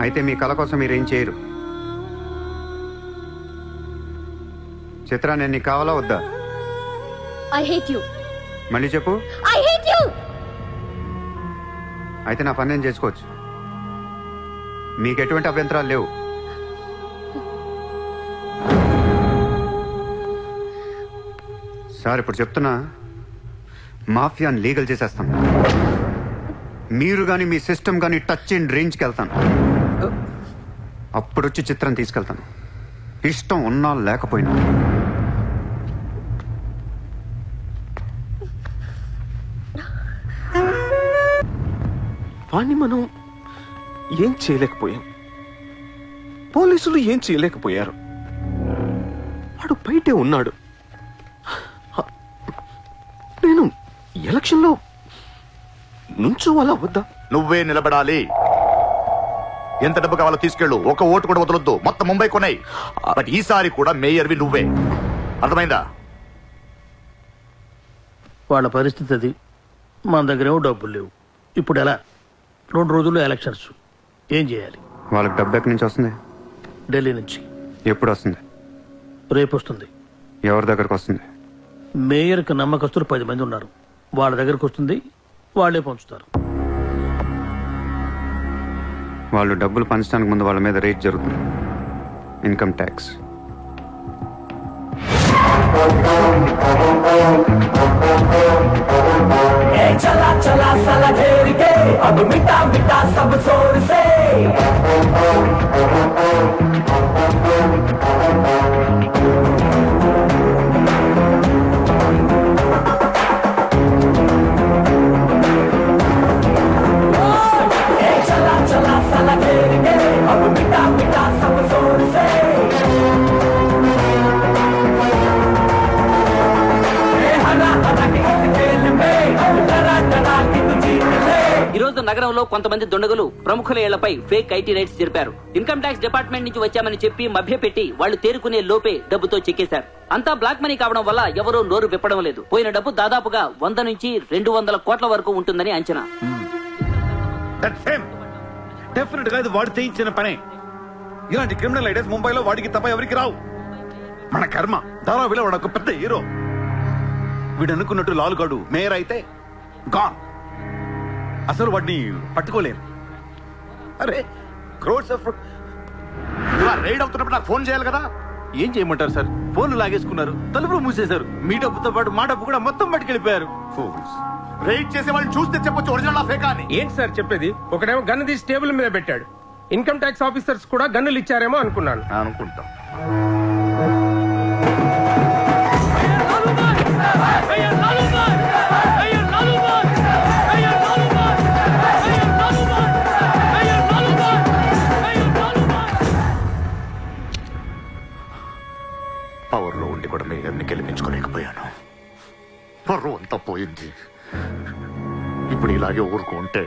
అయితే మీ కళ కోసం మీరేం చేయరు. చిత్ర, నేను నీకు కావాలా వద్దా? I hate you. మళ్ళీ చెప్పు. I hate you. అయితే నా పని నేను చేసుకోవచ్చు. మీకు ఎటువంటి అభ్యంతరాలు లేవు. సార్, ఇప్పుడు చెప్తున్నా, మాఫియాని లీగల్ చేసేస్తాను. మీరు కానీ మీ సిస్టమ్ కానీ టచ్ అండ్ రేంజ్కి వెళ్తాను. అప్పుడు వచ్చి చిత్రం తీసుకెళ్తాను, ఇష్టం ఉన్నా లేకపోయినా. వాణ్ణి మనం ఏం చేయలేకపోయాం, పోలీసులు ఏం చేయలేకపోయారు. వాడు బయటే ఉన్నాడు. నేను ఎలక్షన్లో నుంచోవాలా వద్దా? నువ్వే నిలబడాలి. ఎంత డబ్బు కావాలో తీసుకెళ్ళు. ఒక ఓటు కూడా వదలొద్దు. మొత్తం ముంబై కొన్నాయి. బట్ ఈసారి కూడా మేయర్వి నువ్వే. అర్థమైందా? వాళ్ళ పరిస్థితి అది. మన దగ్గరేమో డబ్బులు లేవు. ఇప్పుడు ఎలా? 2 రోజుల్లో ఎలక్షన్స్. ఏం చేయాలి? వాళ్ళకి డబ్బు ఎక్కడి నుంచి వస్తుంది? ఢిల్లీ నుంచి. ఎప్పుడు వస్తుంది? రేపు వస్తుంది. ఎవరి దగ్గరకు వస్తుంది? మేయర్కి నమ్మకస్తులు 10 మంది ఉన్నారు. వాళ్ళ దగ్గరకు వస్తుంది, వాళ్ళే పంచుతారు. వాళ్ళు డబ్బులు పంచడానికి ముందు వాళ్ళ మీద రేట్ జరుగుతుంది, ఇన్కమ్ ట్యాక్స్. चला चला साला घेर के अब मिटा मिटा सब जोर से चला चला साला घेर के अब मिटा मिटा सब जोर से ఈ రోజు నగరంలో కొంతమంది దుండగులు ప్రముఖుల ఇళ్లపై ఫేక్ ఐటీ రైట్స్ జరిపారు. ఇన్కమ్ ట్యాక్స్ డిపార్ట్మెంట్ నుంచి వచ్చామని చెప్పి మభ్యపెట్టి వాళ్ళు తేరుకునే లోపే డబ్బుతో చెక్కేశారు. అంతా బ్లాక్ మనీ కావడం వల్ల ఎవరూ నోరు విప్పడం లేదు. పోయిన డబ్బు దాదాపుగా 100 నుంచి 200 కోట్ల వరకు ఉంటుందని అంచనా. డెఫినెట్ గా ఇది వాడు చేయించిన పనే. ఇలాంటి క్రిమినల్ ఐడియాస్ ముంబైలో వాడికి తప్ప ఎవరికి రావు. మన కర్మ. ధారావిలో వాడు ఒక పెద్ద హీరో. వీడు అనుకున్నట్టు లాలుగాడు మేయర్ అయితే గాన్. అసలు వాడిని పట్టుకోలేరు. అరే క్రోడ్స్ ఆఫ్ రైడ్ అవుతున్నప్పుడు నాకు ఫోన్ చేయాలి కదా. ఏం చేయమంటారు సార్? ఫోన్లు లాగేసుకున్నారు, తలుపులు మూసేశారు. మీ డబ్బుతో పాటు మా డబ్బు కూడా మొత్తం పట్టుకెళ్ళిపోయారు. రైడ్ చేసే వాళ్ళని చూస్తే చెప్పొచ్చు ఒరిజినల్ ఫేక్ అని. ఏంటి సార్ చెప్పేది? ఒకడేమో గన్ను తీసి టేబుల్ మీద పెట్టాడు. ఇన్కమ్ ట్యాక్స్ ఆఫీసర్స్ కూడా గన్నులు ఇచ్చారేమో అనుకున్నాను. అనుకుంటాం. పవర్లో ఉండి కూడా మేయర్ని గెలిపించుకోలేకపోయాను. పర్వం అంతా పోయింది. ఇప్పుడు ఇలాగే ఊరుకుంటే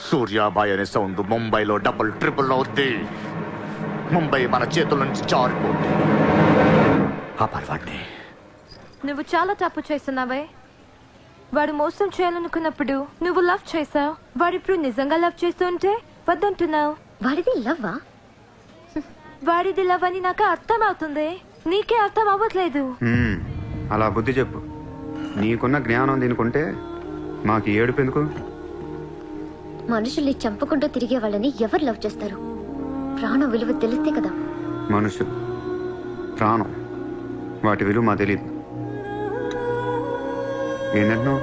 సూర్యాబాయ్ అనే సౌండ్ ముంబైలో డబుల్ ట్రిపుల్ అవుద్ది. ముంబై మన చేతుల నుంచి జారిపోద్ది. ఆపాలి వాడిని. నువ్వు చాలా తప్పు చేస్తున్నావే. వాడు మోసం చేయాలనుకున్నప్పుడు నువ్వు లవ్ చేసావు. వాడిప్పుడు నిజంగా లవ్ చేస్తుంటే వద్దంటున్నావు. వాడిది లవ్వా? వాడిది లవ్ అని నాకు అర్థం అవుతుంది. నీకే అర్థం అవ్వట్లేదు. అలా బుద్ధి చెప్పు. నీకున్న జ్ఞానం దీనికుంటే మాకు ఏడుపు ఎందుకు? మనుషుల్ని చంపుకుంటూ తిరిగే వాళ్ళని ఎవరు లవ్ చేస్తారు? ప్రాణం విలువ తెలిస్తే కదా. మనుషులు, ప్రాణం, వాటి విలువ మా తెలియదు. ఏంటంటున్నా?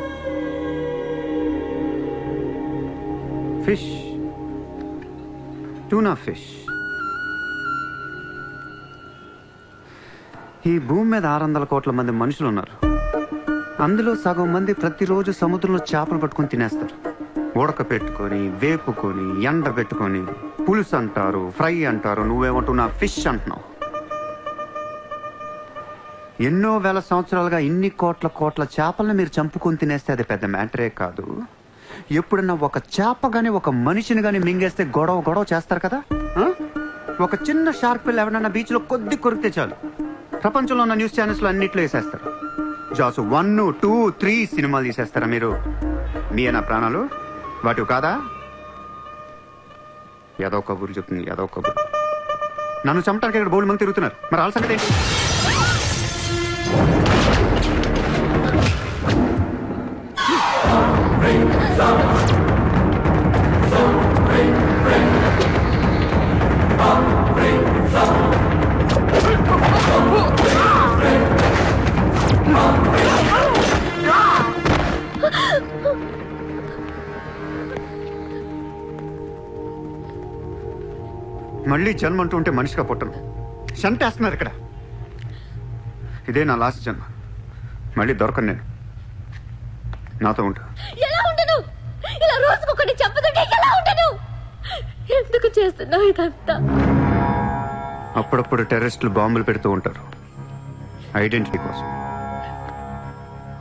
Fish, tuna fish. ఈ భూమి మీద 600 కోట్ల మంది మనుషులు ఉన్నారు. అందులో సగం మంది ప్రతిరోజు సముద్రంలో చేపలు పట్టుకొని తినేస్తారు. ఉడక పెట్టుకొని, వేపుకొని, ఎండ పెట్టుకొని, పులుసు అంటారు, ఫ్రై అంటారు. నువ్వేమంటున్నా ఫిష్ అంటున్నావు. ఎన్నో వేల సంవత్సరాలుగా ఇన్ని కోట్ల చేపలను మీరు చంపుకొని తినేస్తే అది పెద్ద మ్యాటరే కాదు. ఎప్పుడన్నా ఒక చేప గాని ఒక మనిషిని గాని మింగేస్తే గొడవ చేస్తారు కదా. ఒక చిన్న షార్క్ పిల్ల ఎవరన్నా బీచ్ లో కొద్ది కొరికితే చాలు ప్రపంచంలో ఉన్న న్యూస్ ఛానల్స్ లో అన్నిట్లో వేసేస్తారు. జాసు 1, 2, 3 సినిమాలు తీసేస్తారా మీరు? మీయేనా ప్రాణాలు? వాటివి కాదా? ఏదో కబుర్లు చెప్తుంది, ఏదో కబుర్లు. నన్ను చంపడానికి ఇక్కడ బోల్డ్ మంది తిరుగుతున్నారు. మరి వాళ్ళ సంగతి ఏంటి? మళ్ళీ జన్మ అంటూ ఉంటే మనిషిగా పుట్టను. చంపేస్తున్నారు ఇక్కడ. ఇదే నా లాస్ట్ జన్మ. మళ్ళీ దొరకను నేను. నాతో ఉంటా. ఎలా ఉండను? ఇలా రోజుకొకటి చంపుతుంటే ఎలా ఉండను? ఎందుకు చేస్తున్నావు ఇదంతా? అప్పుడప్పుడు టెర్రరిస్టులు బాంబులు పెడుతూ ఉంటారు ఐడెంటిటీ కోసం.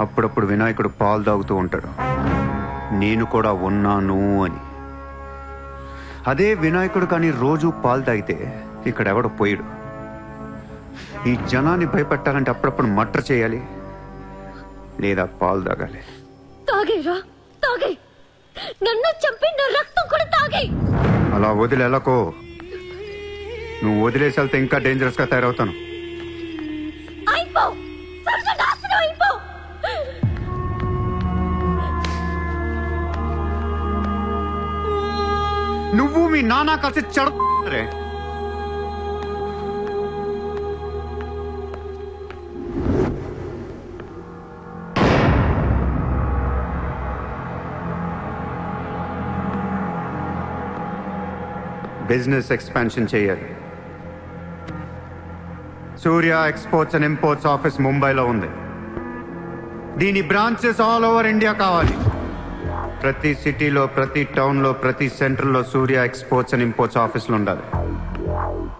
అప్పుడప్పుడు వినాయకుడు పాలు తాగుతూ ఉంటాడు, నేను కూడా ఉన్నాను అని. అదే వినాయకుడు కానీ రోజు పాలు తాగితే ఇక్కడ ఎవడో పోయాడు. ఈ జనాన్ని భయపెట్టాలంటే అప్పుడప్పుడు మర్డర్ చేయాలి, లేదా పాలు తాగాలి. తాగేరా, తాగే. నన్ను చంపి నా రక్తం కూడా తాగే. అలా వదిలేలకో. నువ్వు వదిలేసి వెళ్తే ఇంకా డేంజరస్ గా తయారవుతాను. అయిపో, సర్వనాశనం అయిపో. నువ్వు మీ నాన్న కలిసి చెడరే. బిజినెస్ ఎక్స్పాన్షన్ చేయాలి. సూర్య ఎక్స్పోర్ట్స్ అండ్ ఇంపోర్ట్స్ ఆఫీస్ ముంబైలో ఉంది. దీని బ్రాంచెస్ ఆల్ ఓవర్ ఇండియా కావాలి. ప్రతి సిటీలో, ప్రతి టౌన్లో, ప్రతి సెంటర్లో సూర్య ఎక్స్పోర్ట్స్ అండ్ ఇంపోర్ట్స్ ఆఫీసులు ఉండాలి.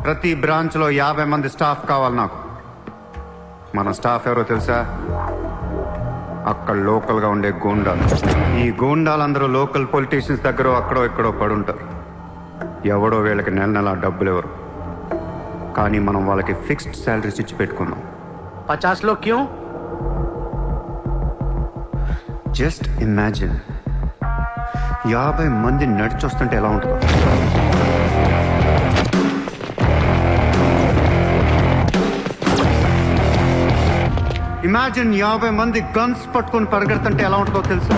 ప్రతి బ్రాంచ్లో 50 మంది స్టాఫ్ కావాలి నాకు. మన స్టాఫ్ ఎవరో తెలుసా? అక్కడ లోకల్గా ఉండే గూండాలు. ఈ గూండాలందరూ లోకల్ పొలిటీషియన్స్ దగ్గర అక్కడో ఇక్కడో పడుంటారు. ఎవడో వీళ్ళకి నెల డబ్బులు ఎవరు, కానీ మనం వాళ్ళకి ఫిక్స్డ్ శాలరీస్ ఇచ్చి పెట్టుకున్నాం. 50 లో క్యూ? జస్ట్ ఇమాజిన్ 50 మంది నడిచొస్తుంటే ఎలా ఉంటుందో. ఇమాజిన్ 50 మంది గన్స్ పట్టుకొని పరిగెడుతుంటే ఎలా ఉంటుందో తెలుసు.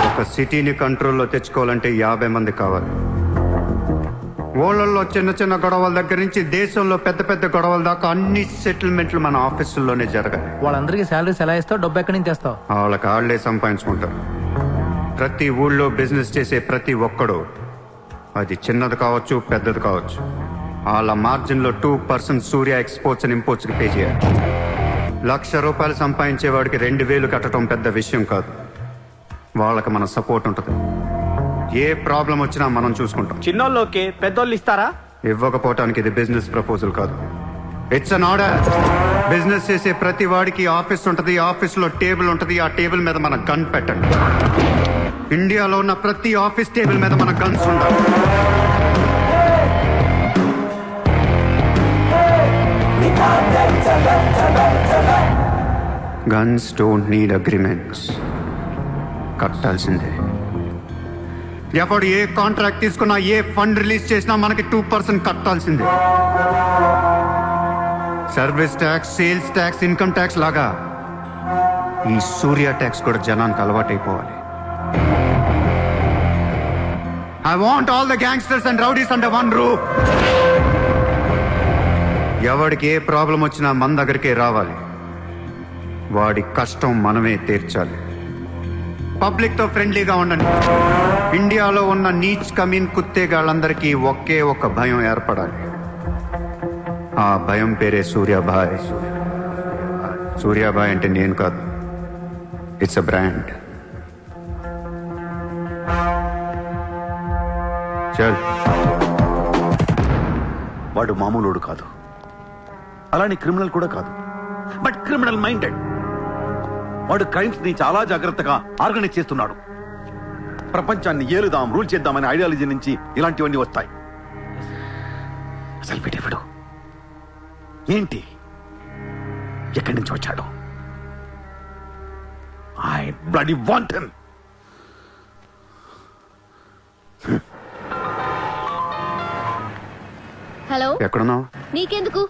ఒక సిటీని కంట్రోల్లో తెచ్చుకోవాలంటే 50 మంది కావాలి. ఊళ్ళల్లో చిన్న చిన్న గొడవల దగ్గర నుంచి దేశంలో పెద్ద పెద్ద గొడవల దాకా అన్ని సెటిల్మెంట్లు మన ఆఫీసుల్లోనే జరగాలి. వాళ్ళందరికీ శాలరీస్ ఎలా ఇస్తావు? డబ్బు ఎక్కడి నుంచి తెస్తావు? వాళ్ళకి ఆళ్లే సంపాదించుకుంటారు. ప్రతి ఊళ్ళో బిజినెస్ చేసే ప్రతి ఒక్కడు, అది చిన్నది కావచ్చు పెద్దది కావచ్చు, వాళ్ళ మార్జిన్లో 2% సూర్య ఎక్స్పోర్ట్స్ అండ్ ఇంపోర్ట్స్ కి పే చేయాలి. ₹1,00,000 సంపాదించే వాడికి 2,000 కట్టడం పెద్ద విషయం కాదు. వాళ్ళకి మన సపోర్ట్ ఉంటుంది. ఏ ప్రాబ్లం వచ్చినా మనం చూసుకుంటాం. చిన్నోళ్ళు ఓకే, పెద్దోళ్ళు ఇస్తారా? ఇవ్వకపోవటానికి ఇది బిజినెస్ ప్రపోజల్ కాదు, ఇట్స్ అన్ ఆర్డర్. బిజినెస్ చేసే ప్రతి వాడికి ఆఫీస్ ఉంటుంది, ఆఫీస్ లో టేబుల్ ఉంటుంది. ఆ టేబుల్ మీద మన గన్ పెట్టండి. ఇండియాలో ఉన్న ప్రతి ఆఫీస్ టేబుల్ మీద మన గన్స్ ఉండాలి. Guns don't need agreements. కట్టాల్సిందే. ఎవడు ఏ కాంట్రాక్ట్ తీసుకున్నా, ఏ ఫండ్ రిలీజ్ చేసినా మనకి 2% కట్టాల్సిందే. Service tax, sales tax, income tax లాగా ఈ సూర్య ట్యాక్స్ కూడా జనానికి అలవాటైపోవాలి. I want all the gangsters and rowdies under one roof. ఎవడికి ఏ ప్రాబ్లం వచ్చినా మన దగ్గరికే రావాలి. వాడి కష్టం మనమే తీర్చాలి. పబ్లిక్ తో ఫ్రెండ్లీగా ఉండండి. ఇండియాలో ఉన్న నీచ్ కమీన్ కుత్తేగాళ్ళందరికీ ఒకే ఒక భయం ఏర్పడాలి. ఆ భయం పేరే సూర్యాభాయ్. సూర్యాభాయ్ అంటే నేను కాదు, ఇట్స్ అ బ్రాండ్. వాడు మామూలుడు కాదు, అలానే క్రిమినల్ కూడా కాదు, బట్ క్రిమినల్ మైండెడ్. వాడు క్రైమ్స్ ని చాలా జాగ్రత్తగా ఆర్గనైజ్ చేస్తున్నాడు. ప్రపంచాన్ని ఏలుదాం, రూల్ చేద్దామనే ఐడియాలజీ నుంచి ఇలాంటివన్నీ వస్తాయి. అసలు వీడెవడు, ఏంటి, ఎక్కడి నుంచి వచ్చాడు? I bloody want him. Hello, ఎక్కడున్నావు? నీకెందుకు?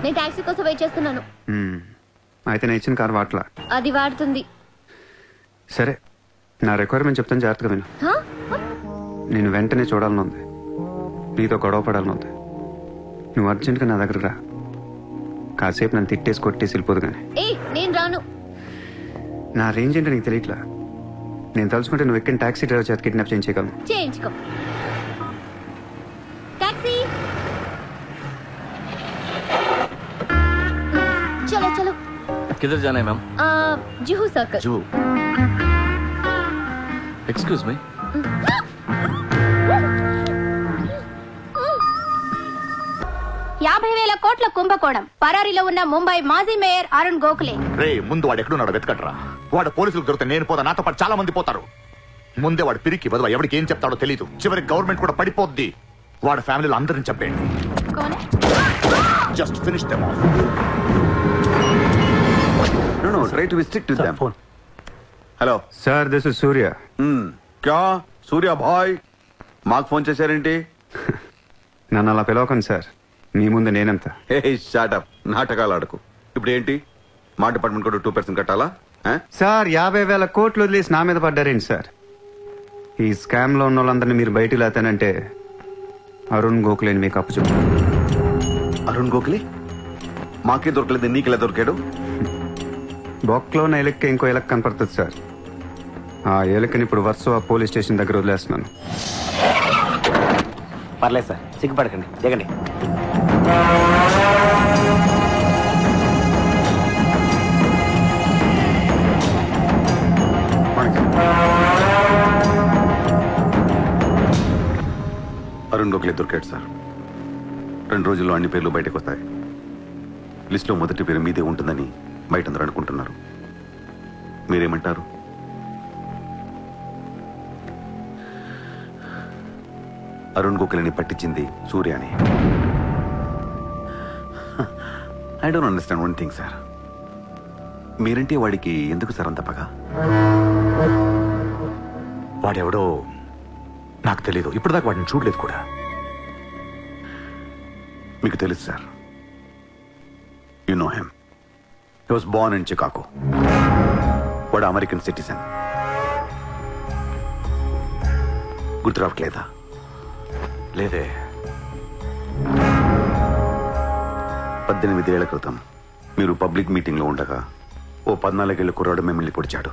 నేను టాక్సీ కోసం వెయిట్ చేస్తున్నాను. అయితే నేను ఇచ్చిన కార్ వాట్లా. అది వాడుతుంది. సరే, నా రిక్వైర్మెంట్ చెప్తాను, జాగ్రత్తగా విను. నేను వెంటనే చూడాలని ఉంది, నీతో గొడవ పడాలని ఉంది. నువ్వు అర్జెంట్గా నా దగ్గర రా. కాసేపు నన్ను తిట్టేసి కొట్టేసి వెళ్ళిపోదు కానీ. నేను రాను. నా రేంజ్ ఏంటో నీకు తెలియట్లా. నేను తలుచుకుంటే నువ్వు ఎక్కిన టాక్సీ డ్రైవర్ చేత కిడ్నాప్ చేయించగలను. చేయించుకో. టాక్సీ, चलो चलो. किधर जाना है ma'am? Juhu circle. Juhu. Excuse me. $50,000 కోట్ల కుంభకోణం. పరారీలో ఉన్న ముంబై మాజీ మేయర్ అరుణ్ గోఖలే. రే, ముందు వాడు ఎక్కడున్నాడో వెతకట్రా. వాడు పోలీసులకు దొరికితే నేను పోతా, నాతో పాటు చాలా మంది పోతారు. ముందే వాడు పిరికి బదువా, ఎవరికి ఏం చెప్తాడో తెలియదు. చివరికి గవర్నమెంట్ కూడా పడిపోద్ది. వాడి ఫ్యామిలీలో అందరిని చంపేయండి. Just finish them off. No, try to be strict with them. Hello sir, this is Surya. క్యా సూర్య భాయ్, మాకు ఫోన్ చేశారేంటి? నన్ను అలా పిలవకండి సార్, మీ ముందు నేనంత. హే షాటప్, నాటకాలు ఆడకు. ఇప్పుడు ఏంటి, మా డిపార్ట్మెంట్ కూడా 2% కట్టాలా? సార్, 50,000 కోట్లు వదిలేసి నా మీద పడ్డారేంటి సార్? ఈ స్కామ్ లో ఉన్న వాళ్ళందరినీ మీరు బయటికి లేతానంటే అరుణ్ గోఖలేని మీకు అప్పు చెప్పు. అరుణ్ గోఖలే మాకే దొరకలేదు, నీకెలా దొరికాడు? బొక్కలో ఉన్న ఎలక్కి ఇంకో ఎలక్ కనపడుతుంది సార్. ఆ ఎలక్ని ఇప్పుడు వర్సోవా పోలీస్ స్టేషన్ దగ్గర వదిలేస్తున్నాను. పర్లేదు సార్, సిగ్గుపడకండి, దిగండి. అరుణ్ గోఖలే దొరికాడు సార్. 2 రోజుల్లో అన్ని పేర్లు బయటకు వస్తాయి. లిస్టులో మొదటి పేరు మీదే ఉంటుందని బయట అందరూ అనుకుంటున్నారు. మీరేమంటారు? అరుణ్ గోఖలేని పట్టించింది సూర్యాని. I don't understand one thing sir. మీరంటే వాడికి ఎందుకు సార్ అంత పగ? వాడెవడో నాకు తెలీదు, ఇప్పటిదాకా వాడిని చూడలేదు కూడా. మీకు తెలుసు sir. You know him. He was Born in Chicago. వాడు అమెరికన్ సిటిజన్. గుర్తు రావట్లేదా? లేదే. 18 ఏళ్ల క్రితం మీరు పబ్లిక్ మీటింగ్ లో ఉండగా ఓ 14 ఏళ్ల కుర్రాడు మిమ్మల్ని పొడిచాడు.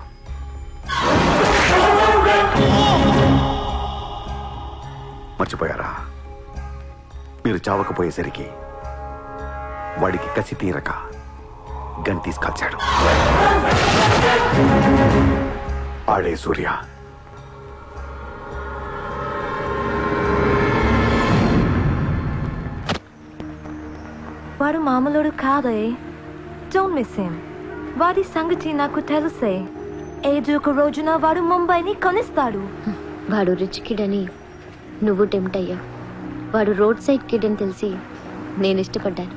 మర్చిపోయారా? మీరు చావకపోయేసరికి వాడికి కసి తీరక గన్ తీసుకొచ్చాడు. ఆడే సూర్య. వాడు మామూలుడు కాదే. Don't miss him. వాడి సంగతి నాకు తెలుసే. ఏదో ఒక రోజున వాడు ముంబైని కొనిస్తాడు. వాడు రిచ్ కిడ్ అని నువ్వు టెంప్ట్ అయ్యా. వాడు రోడ్ సైడ్ కిడ్ అని తెలిసి నేను ఇష్టపడ్డాను,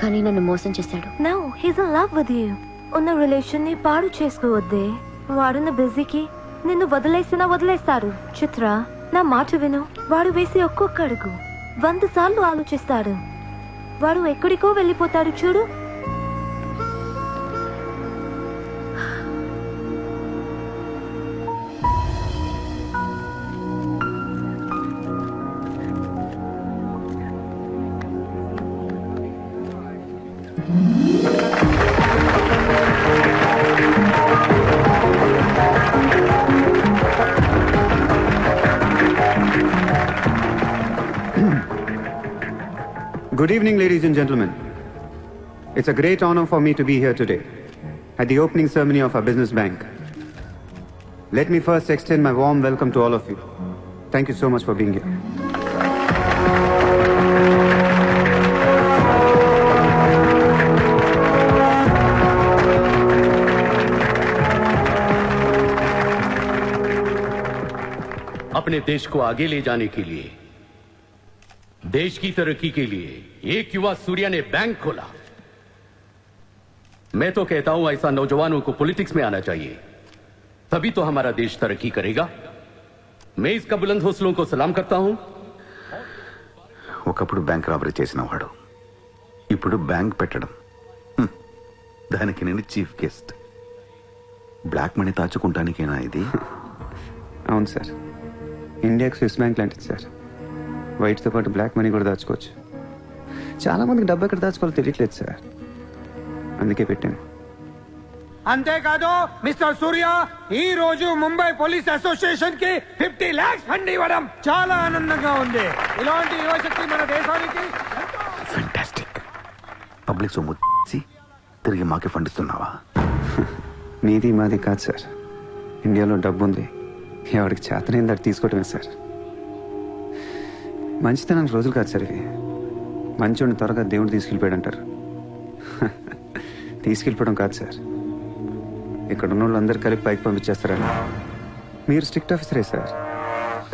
కానీ నన్ను మోసం చేశాడు. No, he's in love with you. ఉన్న రిలేషన్ ని పాడు చేసుకోవద్దే. వాడున్న బిజీకి నిన్ను వదిలేస్తాడు. చిత్ర, నా మాట విను. వాడు వేసి ఒక్కొక్క అడుగు 100 సార్లు ఆలోచిస్తాడు. వాడు ఎక్కడికో వెళ్ళిపోతాడు చూడు. Good evening, ladies and gentlemen. It's a great honor for me to be here today at the opening ceremony of our business bank. Let me first extend my warm welcome to all of you. Thank you so much for being here. अपने देश को आगे ले जाने के लिए, देश की तरक्की के लिए एक युवा सूर्या ने बैंक खोला। मैं तो कहता हूं ऐसा नौजवानों को पॉलिटिक्स में आना चाहिए, तभी तो हमारा देश तरक्की करेगा। मैं इसका बुलंद हौसलों को सलाम करता हूं। ఒకప్పుడు బ్యాంక్ రాబరీ చేసినవాడు ఇప్పుడు బ్యాంక్ పెట్టడం, దానికి నేను చీఫ్ గెస్ట్. బ్లాక్ మనీ దాచుకుంటానికేనా ఇది? అవును సార్, ఇండియాకి స్విస్ బ్యాంక్ లాంటిది సార్. వైట్తో పాటు బ్లాక్ మనీ కూడా దాచుకోవచ్చు. చాలా మందికి డబ్బు ఎక్కడ దాచుకోవాలో తెలియట్లేదు సార్, అందుకే పెట్టాను. అంతేకాదు మిస్టర్ సూర్య, ఈ రోజు ముంబై పోలీస్ అసోసియేషన్ కి 50 lakhs ఫండ్ ఇవ్వడం చాలా ఆనందంగా ఉంది. ఇలాంటి యువశక్తి మన దేశానికి ఫెంటాస్టిక్. పబ్లిక్ సొమ్ము తిరిగి మాకే ఫండ్ ఇస్తున్నావా? మీది మాది కాదు సార్, ఇండియాలో డబ్బు ఉంది, ఎవరికి చేతనైంది అది తీసుకోవటమే సార్. మంచితనానికి రోజులు కాదు సార్ ఇవి. మంచోడిని త్వరగా దేవుడు తీసుకెళ్ళిపోయాడు అంటారు. తీసుకెళ్ళిపోవడం కాదు సార్, ఇక్కడ ఉన్న వాళ్ళు అందరు కలిపి పైకి పంపించేస్తారని. మీరు స్ట్రిక్ట్ ఆఫీసరే సార్,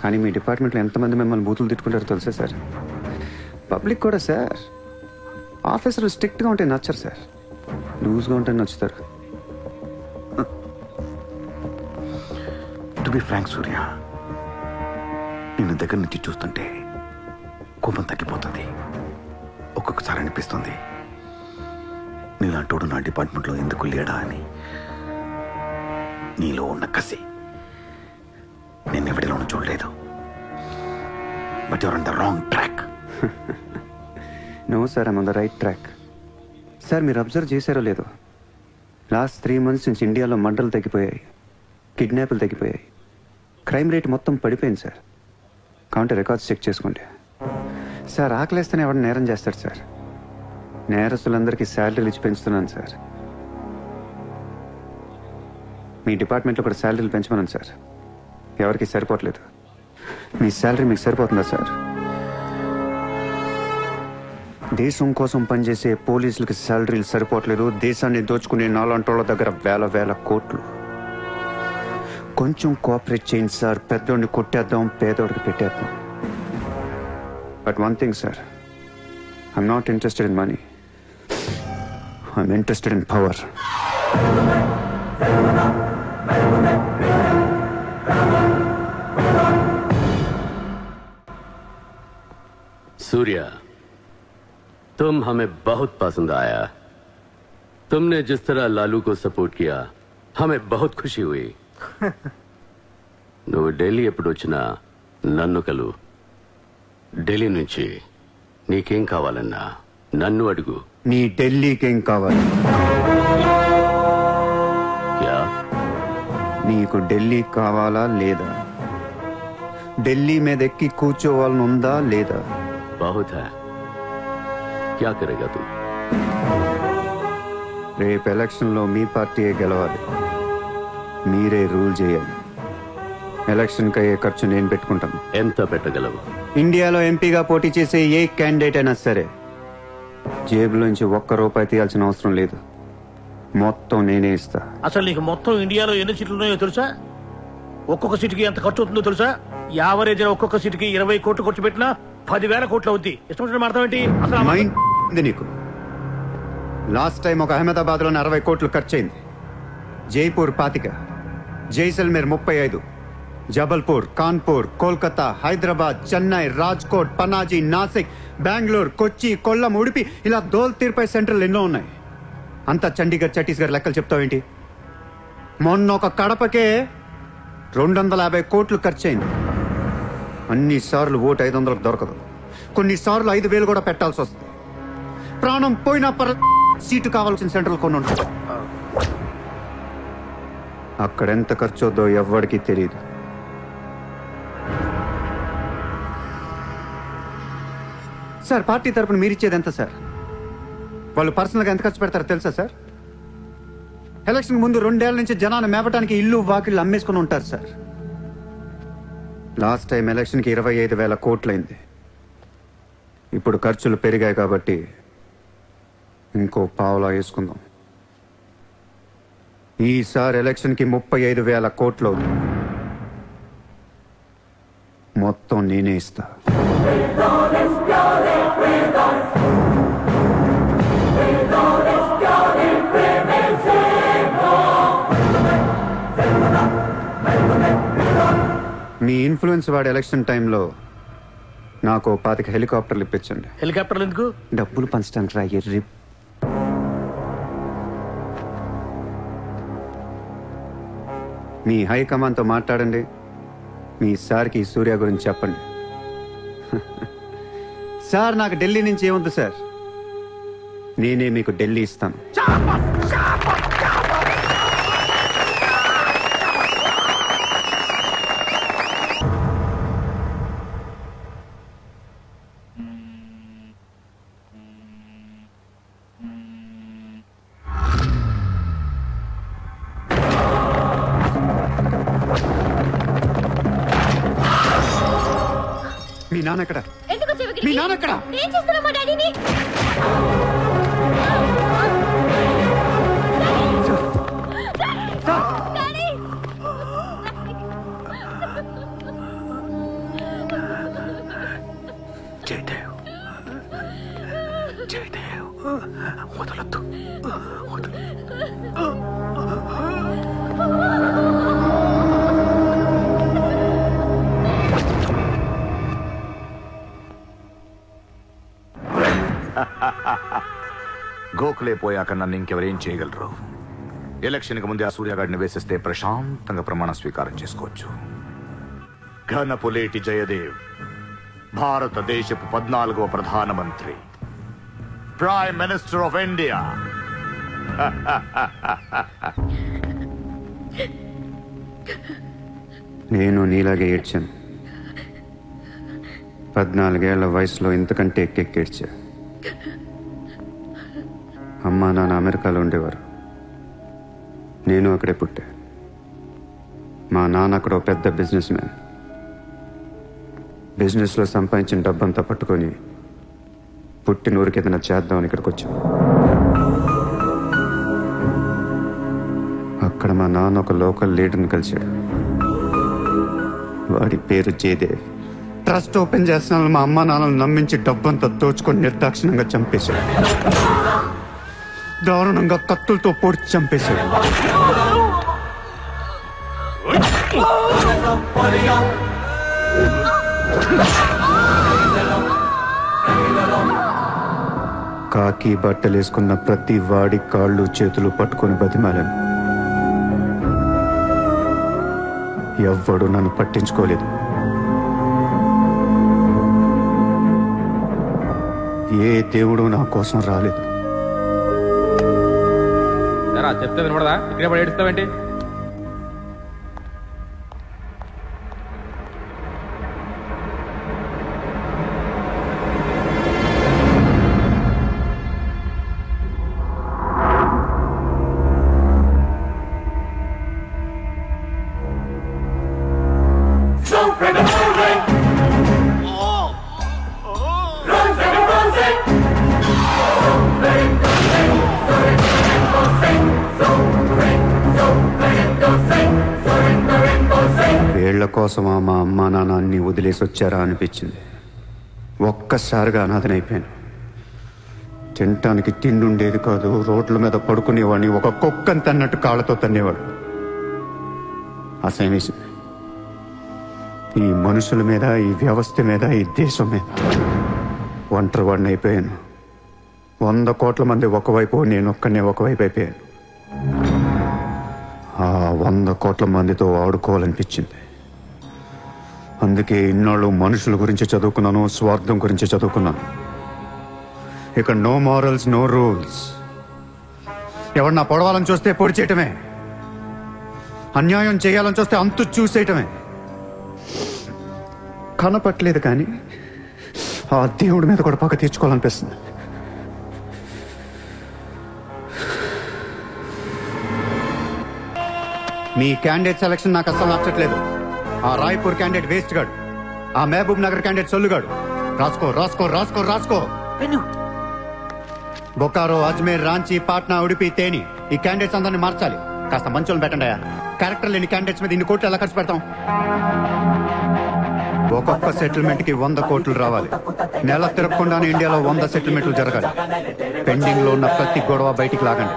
కానీ మీ డిపార్ట్మెంట్లో ఎంతమంది మిమ్మల్ని బూతులు తిట్టుకుంటారో తెలుసా సార్? పబ్లిక్ కూడా సార్. ఆఫీసర్లు స్ట్రిక్ట్గా ఉంటే నచ్చరు సార్, లూజ్గా ఉంటే నచ్చుతారు. టు బి ఫ్రాంక్ సూర్య, నిన్ను దగ్గర నుంచి చూస్తుంటే కోపం తగ్గిపోతుంది. ఒక్కొక్కసారి అనిపిస్తుంది నీలాంటోడు నా డిపార్ట్మెంట్లో ఎందుకు లేడా అని. నీలో ఉన్న కసి నేను ఎవరిలోనూ చూడలేదు. But your on the wrong track. No sir, I'm on the right track. Sir, మీరు అబ్జర్వ్ చేశారో లేదో, లాస్ట్ 3 months నుంచి ఇండియాలో మర్డర్లు తగ్గిపోయాయి, కిడ్నాప్లు తగ్గిపోయాయి, క్రైమ్ రేట్ మొత్తం పడిపోయింది సార్. కావుంటే రికార్డ్స్ చెక్ చేసుకోండి సార్. ఆకలేస్తేనే ఎవరు నేరం చేస్తాడు సార్. నేరస్తులందరికీ శాలరీలు ఇచ్చి పెంచుతున్నాను సార్. మీ డిపార్ట్మెంట్లో కూడా శాలరీలు పెంచమన్నాను సార్, ఎవరికి సరిపోవట్లేదు. మీ శాలరీ మీకు సరిపోతుందా సార్? దేశం కోసం పనిచేసే పోలీసులకి శాలరీలు సరిపోవట్లేదు, దేశాన్ని దోచుకునే నాలాంటోళ్ళ దగ్గర వేల కోట్లు. కొంచెం కోఆపరేట్ చేయండి సార్, పెద్దోడిని కొట్టేద్దాం, పేదోడికి పెట్టేద్దాం. But one thing sir, I'm not interested in money, I'm interested in power. Surya, तुम हमें बहुत पसंद आया। तुमने जिस तरह लालू को सपोर्ट किया, हमें बहुत खुशी हुई। నువ్వు ఢిల్లీ ఎప్పుడు వచ్చినా నన్ను కలు. ఢిల్లీ నుంచి నీకేం కావాలన్నా నన్ను అడుగు. నీ ఢిల్లీకేం కావాలి? క్యా? నీకు ఢిల్లీ కావాలా లేదా? ఢిల్లీ మీద ఎక్కి కూర్చోవాలని ఉందా లేదా? बहुत है, क्या करेगा तू? రేపు ఎలక్షన్లో మీ పార్టీయే గెలవాలి, మీరే రూల్ చేయాలి. ఎలక్షన్కి అయ్యే ఖర్చు నేను పెట్టుకుంటాను. ఎంత పెట్టగలవు? ఇండియాలో ఎంపీగా పోటీ చేసే ఏ క్యాండిడేట్ అయినా సరే జేబులోంచి ₹1 తీయాల్సిన అవసరం లేదు, మొత్తం నేనే ఇస్తా. అసలు నీకు మొత్తం ఇండియాలో ఎన్ని సీట్లు ఉన్నాయో తెలుసా? ఒక్కొక్క సీటుకి ఎంత ఖర్చు అవుతుందో తెలుసా? యావరేజ్ ఒక్కొక్క సీటుకి 20 కోట్లు ఖర్చు పెట్టినా 10,000 కోట్లు అవుద్ది. ఇష్టం మాట్లాడేంటి అసలు? నీకు లాస్ట్ టైం ఒక అహ్మదాబాద్ లో 60 కోట్లు ఖర్చు అయింది, జైపూర్ 25, జైసల్మేర్ 35, జబల్పూర్, కాన్పూర్, కోల్కతా, హైదరాబాద్, చెన్నై, రాజ్కోట్, పనాజీ, నాసిక్, బెంగళూరు, కొచ్చి, కొల్లం, ఉడిపి ఇలా దోల్ తీర్పై సెంటర్లు ఎన్నో ఉన్నాయి. అంతా చండీగఢ్ ఛత్తీస్గఢ్ లెక్కలు చెప్తావేంటి? మొన్న ఒక కడపకే 250 కోట్లు ఖర్చయింది. అన్నిసార్లు ఓటు 500కు దొరకదు. కొన్నిసార్లు 5,000 కూడా పెట్టాల్సి వస్తుంది. ప్రాణం పోయినా సీటు కావాల్సిన సెంటర్లు కొన్ని ఉంటాయి. అక్కడెంత ఖర్చు అవుద్దో ఎవ్వడికి తెలియదు. సార్, పార్టీ తరపున మీరిచ్చేది ఎంత సార్? వాళ్ళు పర్సనల్గా ఎంత ఖర్చు పెడతారో తెలుసా సార్? ఎలక్షన్ ముందు 2 ఏళ్ల నుంచి జనాన్ని మేపటానికి ఇల్లు వాకిళ్ళు అమ్మేసుకుని ఉంటారు సార్. లాస్ట్ టైం ఎలక్షన్కి 25,000 కోట్లయింది. ఇప్పుడు ఖర్చులు పెరిగాయి కాబట్టి ఇంకో పావులా వేసుకుందాం. ఈసారి ఎలక్షన్కి 35,000 కోట్లు అవుతుంది. మొత్తం నేనే ఇస్తా. మీ ఇన్ఫ్లుయెన్స్ వాడి ఎలక్షన్ టైంలో నాకు 25 హెలికాప్టర్లు ఇప్పించండి. హెలికాప్టర్లు ఎందుకు? డబ్బులు పంచడానికి రా ఎర్రి. మీ హైకమాండ్తో మాట్లాడండి. మీ సార్కి ఈ సూర్య గురించి చెప్పండి. సార్, నాకు ఢిల్లీ నుంచి ఏముంది సార్, నేనే మీకు ఢిల్లీ ఇస్తాను. మీ నాన్న ఎక్కడ? మీ నాన్న ఎక్కడ? ఏం చేస్తున్నా మా డాడీని? జయదేవ్, జయదేవ్, వదలొద్దు, వదలు. గోఖలే పోయాక నన్ను ఇంకెవరేం చేయగలరు? ఎలక్షన్కి ముందే ఆ సూర్యగాడిని వేసేస్తే ప్రశాంతంగా ప్రమాణ స్వీకారం చేసుకోవచ్చు. ఘనపులేటి జయదేవ్ భారతదేశపు 14వ ప్రధానమంత్రి, ప్రైమ్ మినిస్టర్ ఆఫ్ ఇండియా. నేను నీలాగే ఏడ్చాను. 14 ఏళ్ల వయసులో ఇంతకంటే ఎక్కెక్కేడ్చా. అమ్మా నాన్న అమెరికాలో ఉండేవారు. నేను అక్కడే పుట్టా. మా నాన్న అక్కడ ఒక పెద్ద బిజినెస్ మ్యాన్. బిజినెస్లో సంపాదించిన డబ్బంతా పట్టుకొని పుట్టిన ఊరికి ఏదైనా చేద్దామని ఇక్కడికి వచ్చాం. అక్కడ మా నాన్న ఒక లోకల్ లీడర్ని కలిశాడు. వాడి పేరు జయదేవ్. ట్రస్ట్ ఓపెన్ చేస్తున్నాను మా అమ్మ నాన్నలు నమ్మించి డబ్బంతా దోచుకొని నిర్దాక్షిణంగా చంపేశాడు. దారుణంగా కత్తులతో పొడిచి చంపేశాడు. కాకి బట్టలేసుకున్న ప్రతి వాడి కాళ్ళు చేతులు పట్టుకొని బతిమాలను. ఎవ్వడు నన్ను పట్టించుకోలేదు. ఏ దేవుడు నా కోసం రాలేదు. చెప్తే వినపడదా? ఇక్కడే పడి ఏడుస్తావేంటి? వీళ్ల కోసమా మా అమ్మా నాన్న అన్ని వదిలేసి వచ్చారా అనిపించింది. ఒక్కసారిగా అనాథనైపోయాను. తినటానికి తిండి ఉండేది కాదు. రోడ్ల మీద పడుకునేవాడిని. ఒక కుక్కని తన్నట్టు కాళ్ళతో తన్నేవాడు. అసహ్యం వేసింది. ఈ మనుషుల మీద, ఈ వ్యవస్థ మీద, ఈ దేశం మీద ఒంటరి వాడిని అయిపోయాను. 100 కోట్ల మంది ఒకవైపు, నేను ఒక్కనే ఒకవైపు అయిపోయాను. ఆ 100 కోట్ల మందితో ఆడుకోవాలనిపించింది. అందుకే ఇన్నాళ్ళు మనుషుల గురించి చదువుకున్నాను, స్వార్థం గురించి చదువుకున్నాను. ఇక నో మారల్స్, నో రూల్స్. ఎవరన్నా పొడవాలని చూస్తే పొడి చేయటమే, అన్యాయం చేయాలని చూస్తే అంతు చూసేయటమే. కనపట్లేదు కానీ ఆ దేవుడి మీద కూడా పక్క తీర్చుకోవాలనిపిస్తుంది. మీ క్యాండిడేట్ సెలక్షన్ నాకు అసలు నచ్చట్లేదు. ఆ రాయ్పూర్ క్యాండిడేట్ వేస్ట్ గాడు, ఆ మహబూబ్ నగర్ క్యాండిడేట్ సొల్లుగాడు. రాసుకో రాసుకో రాసుకో రాసుకో. బొకారో, అజ్మేర్, రాంచీ, పాట్నా, ఉడిపి, తేని ఈ క్యాండిడేట్స్ అందరినీ మార్చాలి. కాస్త మంచోళ్ళని పెట్టండి. క్యారెక్టర్ లేని క్యాండిడేట్స్ మీద ఇన్ని కోట్లు ఎలా ఖర్చు పెడతాం? ఒక్కొక్క సెటిల్మెంట్ కి 100 కోట్లు రావాలి. నెల తిరగకుండానే ఇండియాలో 100 సెటిల్మెంట్లు జరగాలి. పెండింగ్ లో ఉన్న ప్రతి గొడవ బయటికి లాగండి.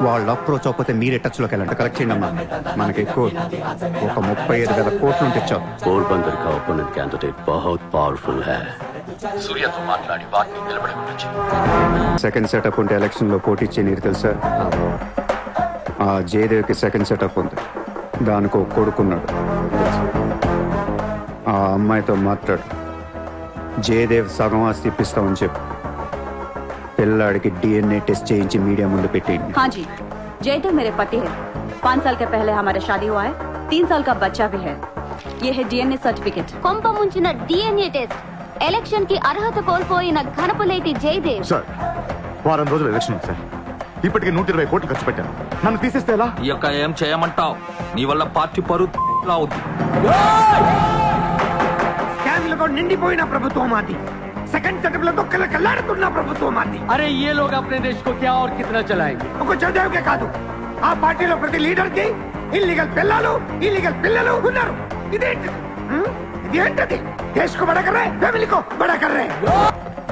వాళ్ళు అప్రోచ్ అవ్వకపోతే మీరే టచ్ లోకి వెళ్ళండి. కరెక్ట్ చేయండి అమ్మా. మనకి ఎక్కువ ఒక 35,000 కోట్లు ఉంటే చాలు. పోర్బందర్ का ओपोनेंट कैंडिडेट बहुत पावरफुल है. సూర్యతో మాట్లాడి వాటిని నిలబడవచ్చు. సెకండ్ సెటప్ ఉంటే ఎలక్షన్ లో పోటీ చేయనీరు తెలుసా? ఆ జయదేవ్కి సెకండ్ సెటప్ ఉంది. దానికి ఒక కొడుకున్నాడు. ఆ అమ్మాయితో మాట్లాడు. జయదేవ్ సగం ఆస్తి ఇప్పిస్తామని చెప్పు. పిల్లాడికి DNA टेस्ट చేయించి మీడియా ముందు పెట్టేయండి. हाँ जी, जयदेव मेरे पति है. 5 साल के पहले हमारा शादी हुआ है. 3 साल का बच्चा भी है. ये है DNA सर्टिफिकेट. కొంప ముంచిన DNA టెస్ట్. ఎలక్షన్ కి అర్హత కోల్పోయిన ఘనపులేటి జయదేవ్. సార్, వారం రోజులు ఎలక్షన్ ఉంది సార్. ఇప్పటికి 120 కోట్లు ఖర్చు పెట్టాను. నన్ను తీసేస్తే ఎలా? ఈ యొక్క ఏం చేయమంటావు? నీ వల్ల పార్టీ పరువు అవుద్ది. స్కామ్లతో నిండిపోయిన ప్రభుత్వం మాది. సెకండ్ సెటప్ లో కల్లాడుతున్న ప్రభుత్వం మాది. अरे ये लोग अपने देश को क्या और कितना चलाएंगे? ఒక జయదేవ్ కే కాదు, ఆ పార్టీలో ప్రతి లీడర్ కి ఇల్లీగల్ పిల్లలు ఉన్నారు. ఇదేంటది? దేశ్ కో బడా కర్ రహే, ఫ్యామిలీ కో బడా కర్ రహే.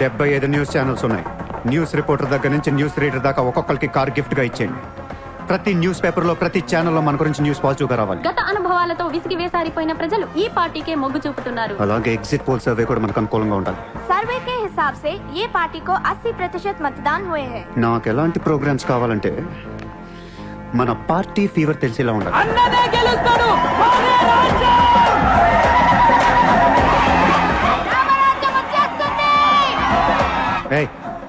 75 న్యూస్ ఛానల్స్ ఉన్నాయి. న్యూస్ రిపోర్టర్ దగ్గర నుంచి న్యూస్ రీడర్ దాకా ఒక్కొక్కరికి కార్ గిఫ్ట్ గా ఇచ్చేయండి. ప్రతి న్యూస్ పేపర్ లో, ప్రతి ఛానల్లో మన గురించి న్యూస్ పాజిటివ్ గా రావాలి. గత అనుభవాలతో విసిగి వేసారిపోయిన ప్రజలు ఈ పార్టీకే మొగ్గు చూపుతున్నారు. అలాగే ఎగ్జిట్ పోల్ సర్వే కూడా మనకు అనుకూలంగా ఉండాలి. सर्वे के हिसाब से ये पार्टी को 80% मतदान हुए हैं. నాకు ఎలాంటి ప్రోగ్రామ్స్ కావాలంటే మన పార్టీ ఫీవర్ తెలిసేలా ఉండాలి. అన్నదే గెలుస్తాడు. అరే రాజ్యం! రామరాజ్యం వచ్చేస్తుంది.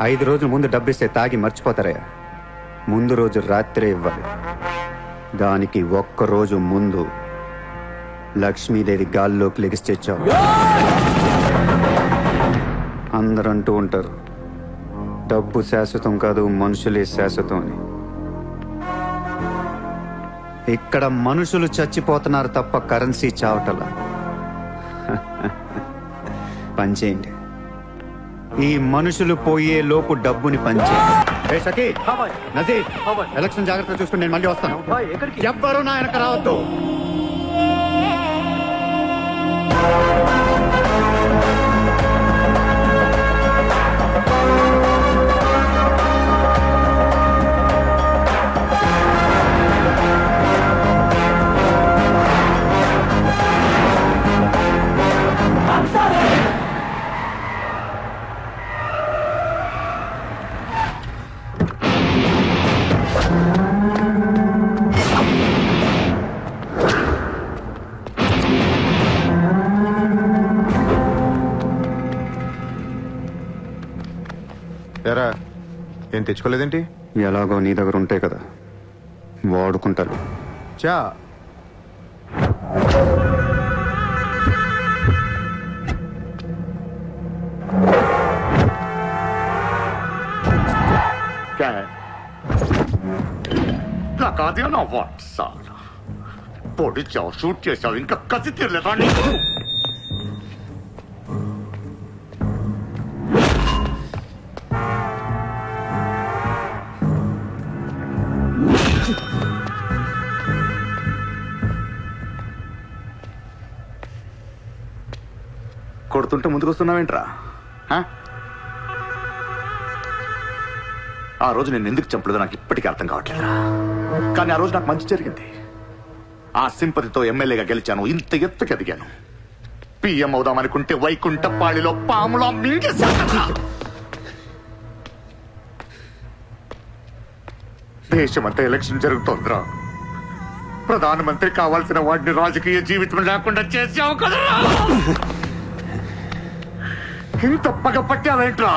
5 రోజుల ముందు డబ్బిస్తే తాగి మర్చిపోతారయ్యా. ముందు రోజు రాత్రే ఇవ్వాలి. దానికి 1 రోజు ముందు లక్ష్మీదేవి గాల్లోకి లెగిసి తెచ్చావు. అందరూ అంటూ ఉంటారు డబ్బు శాశ్వతం కాదు, మనుషులే శాశ్వతం అని. ఇక్కడ మనుషులు చచ్చిపోతున్నారు తప్ప కరెన్సీ చావటలా. పనిచేయండి. ఈ మనుషులు పోయే లోపు డబ్బుని పంచేయండి. షకీల్, నజీర్, ఎలక్షన్ జాగ్రత్త చూసుకుని నేను మళ్ళీ వస్తాను. ఎవ్వరూ నా వెనక రావద్దు. ఎరా ఏం తెచ్చుకోలేదేంటి? ఎలాగో నీ దగ్గర ఉంటాయి కదా, వాడుకుంటారు. చా నాకాదేనా వాట్ సార్ పొడిచావు, షూట్ చేసావు, ఇంకా కసి తీరలేదా నీకు? కొడుతుంటే ముందుకొస్తున్నావేంట్రా? ఆ రోజు నేను ఎందుకు చంపలేదో నాకు ఇప్పటికీ అర్థం కావట్లేదు. కానీ ఆ రోజు నాకు మంచి జరిగింది. ఆ సింపతితో ఎమ్మెల్యేగా గెలిచాను. ఇంత ఎత్తుకు ఎదిగాను. పిఎం అవుదామనుకుంటే వైకుంఠపాళిలో పాములో మింగేశాను. దేశమంతా ఎలక్షన్ జరుగుతోందిరా. ప్రధానమంత్రి కావాల్సిన వాడిని రాజకీయ జీవితం లేకుండా చేసావు కదరా. ఇంత పగ పట్టావేంట్రా?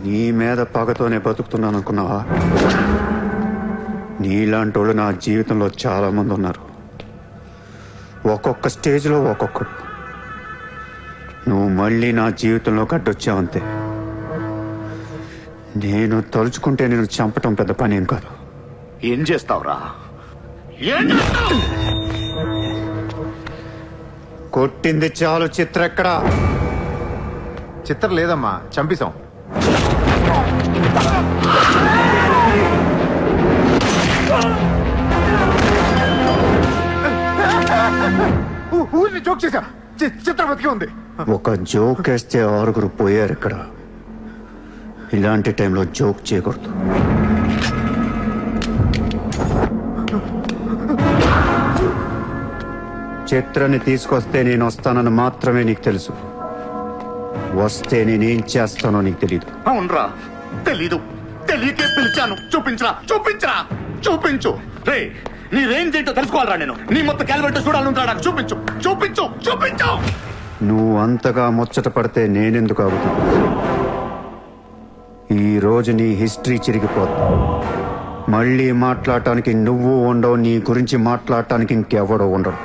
నీ మీద పగతోనే బతుకుతున్నాను అనుకున్నావా? నీలాంటి వాళ్ళు నా జీవితంలో చాలా మంది ఉన్నారు. ఒక్కొక్క స్టేజ్లో ఒక్కొక్కడు. నువ్వు మళ్ళీ నా జీవితంలో కట్టొచ్చావంతే. నేను తలుచుకుంటే నేను చంపటం పెద్ద పని ఏం కాదు. ఏం చేస్తావురా? కొట్టింది చాలు. చిత్ర ఎక్కడా? చిత్ర లేదమ్మా, చంపేశాం. ఊరిని జోక్ చేశా. చిత్ర బతికి ఉంది. ఒక జోక్ వేస్తే 6 పోయారు ఇక్కడ. ఇలాంటి టైంలో జోక్ చేయకూడదు. చిత్రాన్ని తీసుకొస్తే నేను వస్తానని మాత్రమే నీకు తెలుసు. వస్తే నేనేం చేస్తానో నీకు తెలీదు. అవునరా, తెలీదు. తెలియకే పిలిచాను. చూపించరా, చూపించరా, చూపించు. రే, నీ రేంజ్ ఏంటో తెలుసుకోవాలరా నేను. నీ మొత్తం క్యాలిబర్ చూడాలంటా. నాకు చూపించు, చూపించు, చూపించు. నువ్వు అంతగా ముచ్చట పడితే నేనెందుకు ఆగుతా? ఈ రోజు నీ హిస్టరీ చిరిగిపోద్ది. మళ్ళీ మాట్లాడటానికి నువ్వు ఉండవు. నీ గురించి మాట్లాడటానికి ఇంకెవడో ఉండడు.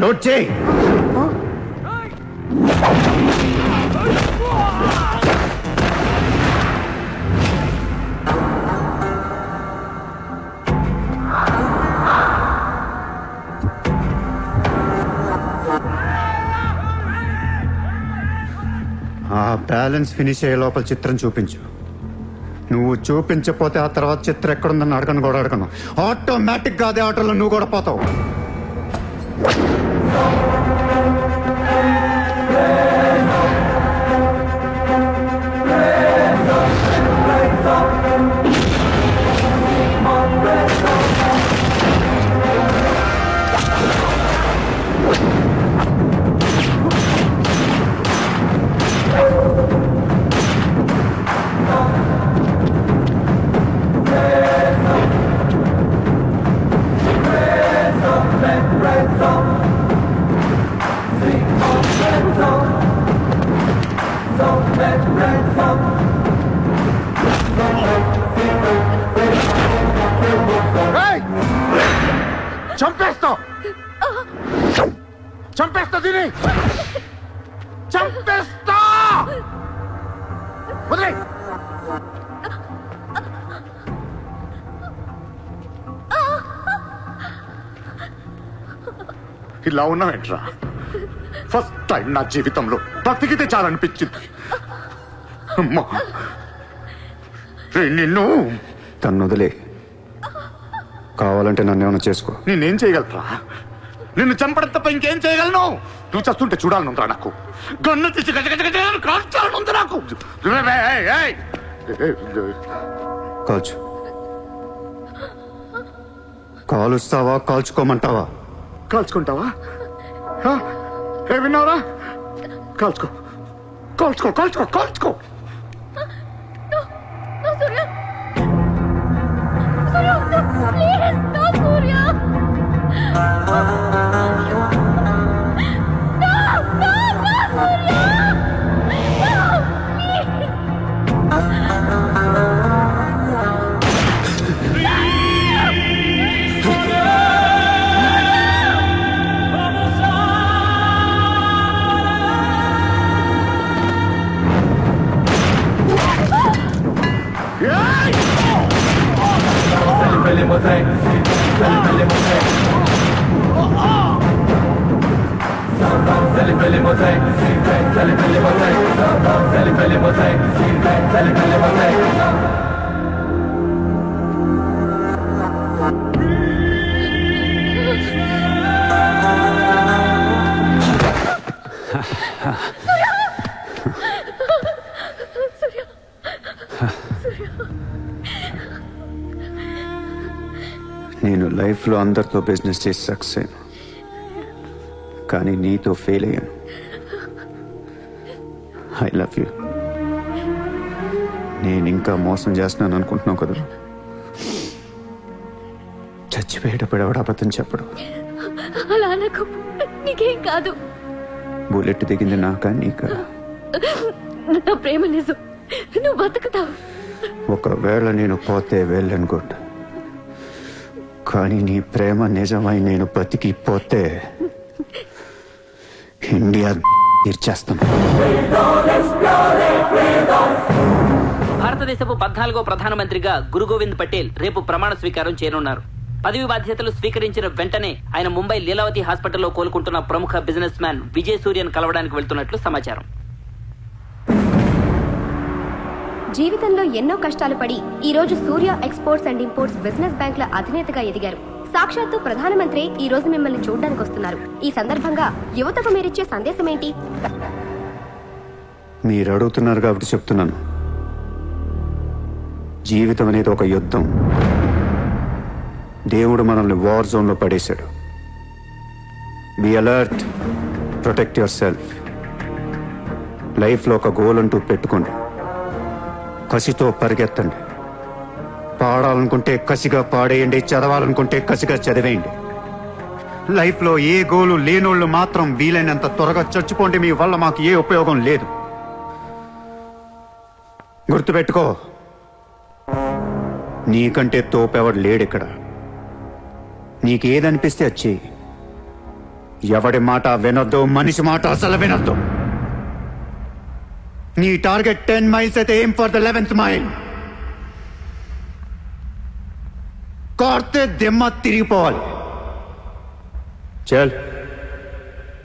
నోట్ చేయి. ఆ బ్యాలెన్స్ ఫినిష్ అయ్యే లోపల చిత్రం చూపించు. నువ్వు చూపించకపోతే ఆ తర్వాత చిత్రం ఎక్కడుందని అడగను కూడా అడగను. ఆటోమేటిక్ గా అదే ఆటోలో నువ్వు కూడా పోతావు. చంపేస్తావు, చంపేస్తా, దీని చంపేస్తా. వదిలే. ఇలా ఉన్నావేంట్రా? ఫస్ట్ టైం నా జీవితంలో బ్రతికితే చాలనిపించింది. అమ్మా, నిన్ను తను వదిలే. కావాలంటే నన్ను ఏమైనా చేసుకో. నేనేం చేయగలరా? నిన్ను చంపడం తప్ప ఇంకేం చేయగలను? నువ్వు చేస్తుంటే చూడాలనుందిరా నాకు. గన్ను తీసి కాల్చాలనుంది నాకు. కాల్చు. కాలుస్తావా కాల్చుకోమంటావా? కాల్చుకుంటావా? ఏ విన్నావరా? కాల్చుకో, కాల్చుకో, కాల్చుకో, కాల్చుకో. నేను లైఫ్లో అందరితో బిజినెస్ చేసి సక్సెస్ అయ్యాను, కానీ నీతో ఫెయిల్ అయ్యాను. I love you. నేను ఇంకా మోసం చేస్తున్నాను అనుకుంటున్నావు కదా? చచ్చిపోయేటప్పుడు ఎవడు అబద్ధం చెప్పడు. అలా అనకు, నీకేం కాదు. బుల్లెట్ దిగింది నాకా నీకా? నా ప్రేమ నిజం, నువ్వు బతుకుతావు. ఒకవేళ నేను పోతే వెళ్ళను గుడ్, కానీ నీ ప్రేమ నిజమై నేను బతికిపోతే ఇండియా తీర్చేస్తాను. భారతదేశపు 14వ ప్రధానమంత్రిగా గురు గోవింద్ పటేల్ రేపు ప్రమాణ స్వీకారం చేయనున్నారు. పదవి బాధ్యతలు స్వీకరించిన వెంటనే ఆయన ముంబై లీలావతి హాస్పిటల్లో కోలుకుంటున్న ప్రముఖ బిజినెస్ మ్యాన్ విజయ్ సూర్యను కలవడానికి వెళ్తున్నట్లు సమాచారం. జీవితంలో ఎన్నో కష్టాలు పడి ఈ రోజు సూర్య ఎక్స్పోర్ట్స్ అండ్ ఇంపోర్ట్స్ బిజినెస్ బ్యాంకుల అధినేతగా ఎదిగారు. సాక్షాత్తు ప్రధానమంత్రి ఈ రోజు మిమ్మల్ని చూడడానికి వస్తున్నారు. ఈ సందర్భంగా యువతకు మీరిచ్చే సందేశం ఏంటి? మీరు అడుగుతున్నారు కాబట్టి చెప్తున్నాను. జీవితం అనేది ఒక యుద్ధం. దేవుడు మనల్ని వార్ జోన్లో పడేశాడు. Be alert, protect your self. లైఫ్లో ఒక గోల్ అంటూ పెట్టుకోండి, కసితో పరిగెత్తండి. పాడాలనుకుంటే కసిగా పాడేయండి, చదవాలనుకుంటే కసిగా చదివేయండి. లైఫ్లో ఏ గోలు లేనోళ్ళు మాత్రం వీలైనంత త్వరగా చచ్చిపోండి. మీ వల్ల మాకు ఏ ఉపయోగం లేదు. గుర్తుపెట్టుకో, నీకంటే తోపెవడు లేడిక్కడ. నీకేదనిపిస్తే అది చెయ్యి. ఎవడి మాట వినొద్దు, మనిషి మాట అసలు వినొద్దు. నీ టార్గెట్ 10 మైల్స్ అయితే aim for the 11th mile. కార్తే దిమ్మ తిరిగిపోవాలి. చల్.